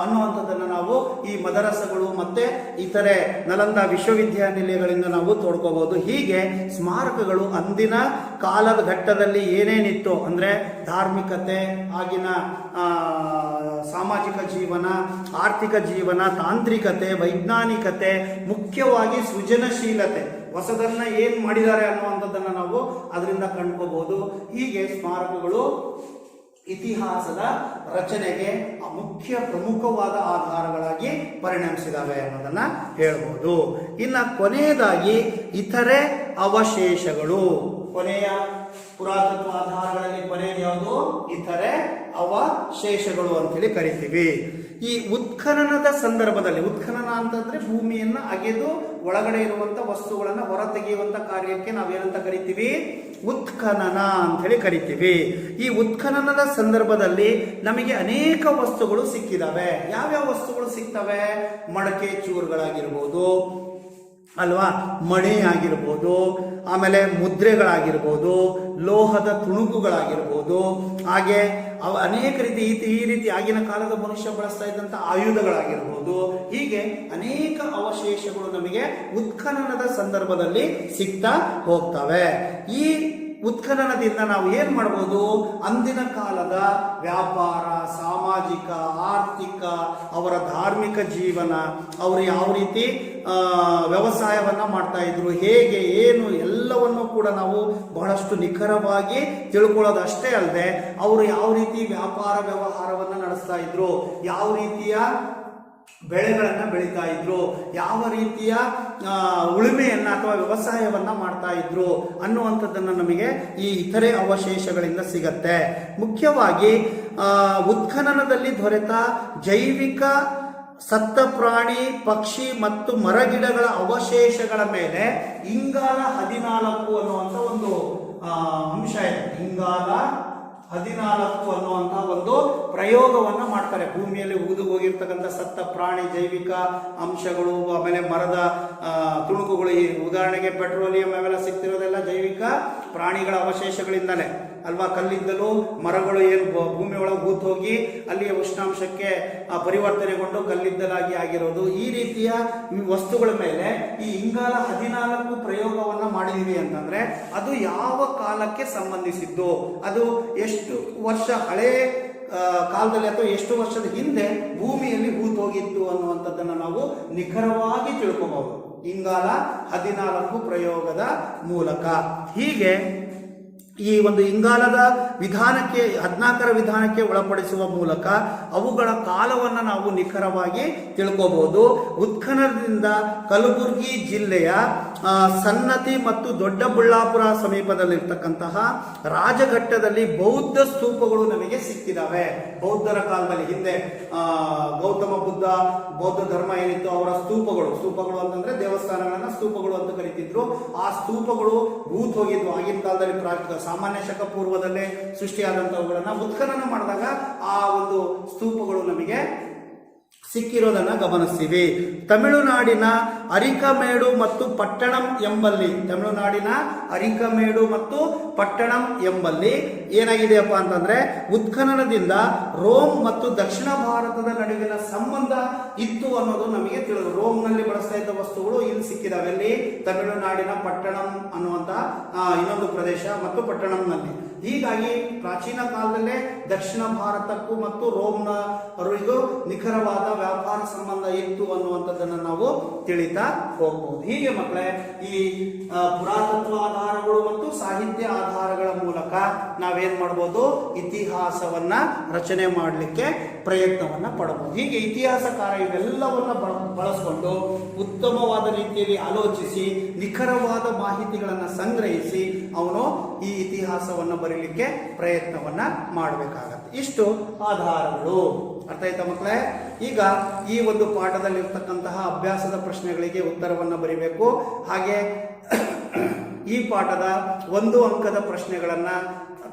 ಅನ್ನುವಂಥದ್ದನ್ನು ನಾವು ಈ ಮದರಸಗಳು ಮತ್ತೆ ಇತರೆ ನಲಂದ ವಿಶ್ವವಿದ್ಯಾನಿಲಯಗಳಿಂದ ನಾವು ತೋಡ್ಕೋಬಹುದು. ಹೀಗೆ ಸ್ಮಾರಕಗಳು ಅಂದಿನ ಕಾಲದ ಘಟ್ಟದಲ್ಲಿ ಏನೇನಿತ್ತು ಅಂದ್ರೆ ಧಾರ್ಮಿಕತೆ, ಆಗಿನ ಸಾಮಾಜಿಕ ಜೀವನ, ಆರ್ಥಿಕ ಜೀವನ, ತಾಂತ್ರಿಕತೆ, ವೈಜ್ಞಾನಿಕತೆ, ಮುಖ್ಯವಾಗಿ ಸೃಜನಶೀಲತೆ, ಹೊಸದನ್ನ ಏನ್ ಮಾಡಿದ್ದಾರೆ ಅನ್ನುವಂಥದ್ದನ್ನ ನಾವು ಅದರಿಂದ ಕಂಡ್ಕೋಬಹುದು. ಹೀಗೆ ಸ್ಮಾರಕಗಳು ಇತಿಹಾಸದ ರಚನೆಗೆ ಪ್ರಮುಖವಾದ ಆಧಾರಗಳಾಗಿ ಪರಿಣಮಿಸಿದಾವೆ ಅನ್ನೋದನ್ನ ಹೇಳ್ಬೋದು. ಇನ್ನ ಕೊನೆಯದಾಗಿ ಇತರೆ ಅವಶೇಷಗಳು. ಕೊನೆಯ ಪುರಾತತ್ವ ಆಧಾರಗಳಲ್ಲಿ ಕೊನೆಯದು ಯಾವುದು? ಇತರೆ ಅವಶೇಷಗಳು ಅಂತೇಳಿ ಕರಿತೀವಿ. ಈ ಉತ್ಖನನದ ಸಂದರ್ಭದಲ್ಲಿ, ಉತ್ಖನನ ಅಂತಂದ್ರೆ ಭೂಮಿಯನ್ನ ಅಗೆದು ಒಳಗಡೆ ಇರುವಂತ ವಸ್ತುಗಳನ್ನ ಹೊರ ತೆಗೆಯುವಂತ ಕಾರ್ಯಕ್ಕೆ ನಾವೇನಂತ ಕರಿತೀವಿ? ಉತ್ಖನನ ಅಂತ ಹೇಳಿ ಕರಿತೀವಿ. ಈ ಉತ್ಖನನದ ಸಂದರ್ಭದಲ್ಲಿ ನಮಗೆ ಅನೇಕ ವಸ್ತುಗಳು ಸಿಕ್ಕಿದಾವೆ. ಯಾವ್ಯಾವ ವಸ್ತುಗಳು ಸಿಗ್ತವೆ? ಮಡಕೆ ಚೂರುಗಳಾಗಿರ್ಬೋದು ಅಲ್ವಾ, ಮಣಿ ಆಗಿರ್ಬೋದು, ಆಮೇಲೆ ಮುದ್ರೆಗಳಾಗಿರ್ಬೋದು, ಲೋಹದ ತುಣುಕುಗಳಾಗಿರ್ಬೋದು, ಹಾಗೆ ಅನೇಕ ರೀತಿ ಈ ರೀತಿ ಆಗಿನ ಕಾಲದ ಮನುಷ್ಯ ಬಳಸ್ತಾ ಇದ್ದಂಥ ಆಯುಧಗಳಾಗಿರ್ಬೋದು. ಹೀಗೆ ಅನೇಕ ಅವಶೇಷಗಳು ನಮಗೆ ಉತ್ಖನನದ ಸಂದರ್ಭದಲ್ಲಿ ಸಿಗ್ತಾ ಹೋಗ್ತವೆ. ಈ ಉತ್ಖನನದಿಂದ ನಾವು ಏನ್ ಮಾಡ್ಬೋದು? ಅಂದಿನ ಕಾಲದ ವ್ಯಾಪಾರ, ಸಾಮಾಜಿಕ, ಆರ್ಥಿಕ, ಅವರ ಧಾರ್ಮಿಕ ಜೀವನ, ಅವರು ಯಾವ ರೀತಿ ವ್ಯವಸಾಯವನ್ನ ಮಾಡ್ತಾ ಇದ್ರು, ಹೇಗೆ ಏನು ಎಲ್ಲವನ್ನು ಕೂಡ ನಾವು ಬಹಳಷ್ಟು ನಿಖರವಾಗಿ ತಿಳ್ಕೊಳ್ಳೋದಷ್ಟೇ ಅಲ್ಲದೆ ಅವರು ಯಾವ ರೀತಿ ವ್ಯಾಪಾರ ವ್ಯವಹಾರವನ್ನ ನಡೆಸ್ತಾ ಇದ್ರು, ಯಾವ ರೀತಿಯ ಬೆಳೆಗಳನ್ನ ಬೆಳೀತಾ ಇದ್ರು, ಯಾವ ರೀತಿಯ ಉಳುಮೆಯನ್ನ ಅಥವಾ ವ್ಯವಸಾಯವನ್ನ ಮಾಡ್ತಾ ಇದ್ರು ಅನ್ನುವಂಥದ್ದನ್ನು ನಮಗೆ ಈ ಇತರೆ ಅವಶೇಷಗಳಿಂದ ಸಿಗತ್ತೆ. ಮುಖ್ಯವಾಗಿ ಉತ್ಖನನದಲ್ಲಿ ದೊರೆತ ಜೈವಿಕ ಸತ್ತ ಪ್ರಾಣಿ, ಪಕ್ಷಿ ಮತ್ತು ಮರಗಿಡಗಳ ಅವಶೇಷಗಳ ಮೇಲೆ ಇಂಗಾಲ 14 ಅನ್ನುವಂಥ ಒಂದು ಅಂಶ ಇದೆ. ಇಂಗಾಲ 14 ಅನ್ನುವಂತಹ ಒಂದು ಪ್ರಯೋಗವನ್ನ ಮಾಡ್ತಾರೆ. ಭೂಮಿಯಲ್ಲಿ ಉಗಿದು ಹೋಗಿರ್ತಕ್ಕಂಥ ಸತ್ತ ಪ್ರಾಣಿ ಜೈವಿಕ ಅಂಶಗಳು, ಆಮೇಲೆ ಮರದ ತುಣುಕುಗಳು, ಈ ಉದಾಹರಣೆಗೆ ಪೆಟ್ರೋಲಿಯಂ ಅವೆಲ್ಲ ಸಿಗ್ತಿರೋದೆಲ್ಲ ಜೈವಿಕ ಪ್ರಾಣಿಗಳ ಅವಶೇಷಗಳಿಂದಲೇ ಅಲ್ವಾ. ಕಲ್ಲಿದ್ದಲು ಮರಗಳು ಏನು ಭೂಮಿ ಒಳಗೆ ಹೂತು ಹೋಗಿ ಅಲ್ಲಿಯ ಉಷ್ಣಾಂಶಕ್ಕೆ ಪರಿವರ್ತನೆಗೊಂಡು ಕಲ್ಲಿದ್ದಲಾಗಿ ಆಗಿರೋದು. ಈ ರೀತಿಯ ವಸ್ತುಗಳ ಮೇಲೆ ಈ ಇಂಗಾಲ 14 ಪ್ರಯೋಗವನ್ನ ಮಾಡಿದೀವಿ ಅಂತಂದ್ರೆ ಅದು ಯಾವ ಕಾಲಕ್ಕೆ ಸಂಬಂಧಿಸಿದ್ದು, ಅದು ಎಷ್ಟು ವರ್ಷ ಹಳೇ ಕಾಲದಲ್ಲಿ ಅಥವಾ ಎಷ್ಟು ವರ್ಷದ ಹಿಂದೆ ಭೂಮಿಯಲ್ಲಿ ಹೂತು ಹೋಗಿತ್ತು ಅನ್ನುವಂಥದ್ದನ್ನು ನಾವು ನಿಖರವಾಗಿ ತಿಳ್ಕೋಬಹುದು ಇಂಗಾಲ 14 ಪ್ರಯೋಗದ ಮೂಲಕ. ಹೀಗೆ ಈ ಒಂದು ಇಂಗಾಲದ ವಿಧಾನಕ್ಕೆ 14ರ ವಿಧಾನಕ್ಕೆ ಒಳಪಡಿಸುವ ಮೂಲಕ ಅವುಗಳ ಕಾಲವನ್ನು ನಾವು ನಿಖರವಾಗಿ ತಿಳ್ಕೋಬಹುದು. ಉತ್ಖನನದಿಂದ ಕಲಬುರಗಿ ಜಿಲ್ಲೆಯ ಸನ್ನತಿ ಮತ್ತು ದೊಡ್ಡಬಳ್ಳಾಪುರ ಸಮೀಪದಲ್ಲಿರ್ತಕ್ಕಂತಹ ರಾಜಘಟ್ಟದಲ್ಲಿ ಬೌದ್ಧ ಸ್ತೂಪಗಳು ನಮಗೆ ಸಿಕ್ಕಿದಾವೆ. ಬೌದ್ಧರ ಕಾಲದಲ್ಲಿ ಹಿಂದೆ ಗೌತಮ ಬುದ್ಧ ಬೌದ್ಧ ಧರ್ಮ ಏನಿತ್ತು ಅವರ ಸ್ತೂಪಗಳು ಅಂತಂದ್ರೆ ದೇವಸ್ಥಾನಗಳನ್ನ ಸ್ತೂಪಗಳು ಅಂತ ಕರೀತಿದ್ರು. ಆ ಸ್ತೂಪಗಳು ಭೂತ್ ಹೋಗಿದ್ವು. ಆಗಿನ ಕಾಲದಲ್ಲಿ ಸಾಮಾನ್ಯ ಶಕ ಪೂರ್ವದಲ್ಲೇ ಸೃಷ್ಟಿಯಾದಂತವುಗಳನ್ನ ಉತ್ಖನನ ಮಾಡಿದಾಗ ಆ ಒಂದು ಸ್ತೂಪಗಳು ನಮಗೆ ಸಿಕ್ಕಿರೋದನ್ನ ಗಮನಿಸ್ತೀವಿ. ತಮಿಳುನಾಡಿನ ಅರಿಕಮೇಡು ಮತ್ತು ಪಟ್ಟಣಂ ಎಂಬಲ್ಲಿ ಏನಾಗಿದೆಯಪ್ಪ ಅಂತಂದ್ರೆ ಉತ್ಖನನದಿಂದ ರೋಮ್ ಮತ್ತು ದಕ್ಷಿಣ ಭಾರತದ ನಡುವಿನ ಸಂಬಂಧ ಇತ್ತು ಅನ್ನೋದು ನಮಗೆ ತಿಳಿದು. ರೋಮ್ನಲ್ಲಿ ಬಳಸ್ತಾ ಇದ್ದ ವಸ್ತುಗಳು ಇಲ್ಲಿ ಸಿಕ್ಕಿದಾವೆ. ಅಲ್ಲಿ ತಮಿಳುನಾಡಿನ ಪಟ್ಟಣಂ ಅನ್ನುವಂತ ಇನ್ನೊಂದು ಪ್ರದೇಶ ಮತ್ತು ಪಟ್ಟಣಂನಲ್ಲಿ. ಹೀಗಾಗಿ ಪ್ರಾಚೀನ ಕಾಲದಲ್ಲೇ ದಕ್ಷಿಣ ಭಾರತಕ್ಕೂ ಮತ್ತು ರೋಮ್ನವರಿಗೂ ನಿಖರವಾದ ವ್ಯಾಪಾರ ಸಂಬಂಧ ಇತ್ತು ಅನ್ನುವಂಥದ್ದನ್ನು ನಾವು ತಿಳಿತಾ ಹೋಗ್ಬಹುದು. ಹೀಗೆ ಮಕ್ಕಳೇ ಈ ಪುರಾತತ್ವ ಆಧಾರಗಳು ಮತ್ತು ಸಾಹಿತ್ಯ ಆಧಾರಗಳ ಮೂಲಕ ನಾವೇನ್ ಮಾಡಬಹುದು, ಇತಿಹಾಸವನ್ನ ರಚನೆ ಮಾಡಲಿಕ್ಕೆ ಪ್ರಯತ್ನವನ್ನ ಪಡಬಹುದು. ಹೀಗೆ ಇತಿಹಾಸಕಾರ ಇವೆಲ್ಲವನ್ನ ಬಳಸಿಕೊಂಡು ಉತ್ತಮವಾದ ರೀತಿಯಲ್ಲಿ ಆಲೋಚಿಸಿ ನಿಖರವಾದ ಮಾಹಿತಿಗಳನ್ನು ಸಂಗ್ರಹಿಸಿ ಅವನು ಈ ಇತಿಹಾಸವನ್ನು ಬರೀಲಿಕ್ಕೆ ಪ್ರಯತ್ನವನ್ನ ಮಾಡಬೇಕಾಗತ್ತೆ. ಇಷ್ಟು ಆಧಾರಗಳು. ಅರ್ಥ ಆಯ್ತಾ ಮಕ್ಕಳೇ? ಈಗ ಈ ಒಂದು ಪಾಠದಲ್ಲಿರ್ತಕ್ಕಂತಹ ಅಭ್ಯಾಸದ ಪ್ರಶ್ನೆಗಳಿಗೆ ಉತ್ತರವನ್ನು ಬರೀಬೇಕು. ಹಾಗೆ ಈ ಪಾಠದ 1 ಅಂಕದ ಪ್ರಶ್ನೆಗಳನ್ನ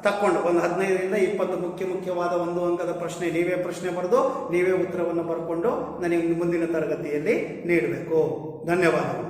ತಕ್ಕೊಂಡು ಒಂದು 15ರಿಂದ 20 ಮುಖ್ಯವಾದ 1 ಅಂಕದ ಪ್ರಶ್ನೆ ನೀವೇ ಪ್ರಶ್ನೆ ಬರೆದು ನೀವೇ ಉತ್ತರವನ್ನು ಬರ್ಕೊಂಡು ನನಗೆ ಮುಂದಿನ ತರಗತಿಯಲ್ಲಿ ನೀಡಬೇಕು. ಧನ್ಯವಾದಗಳು.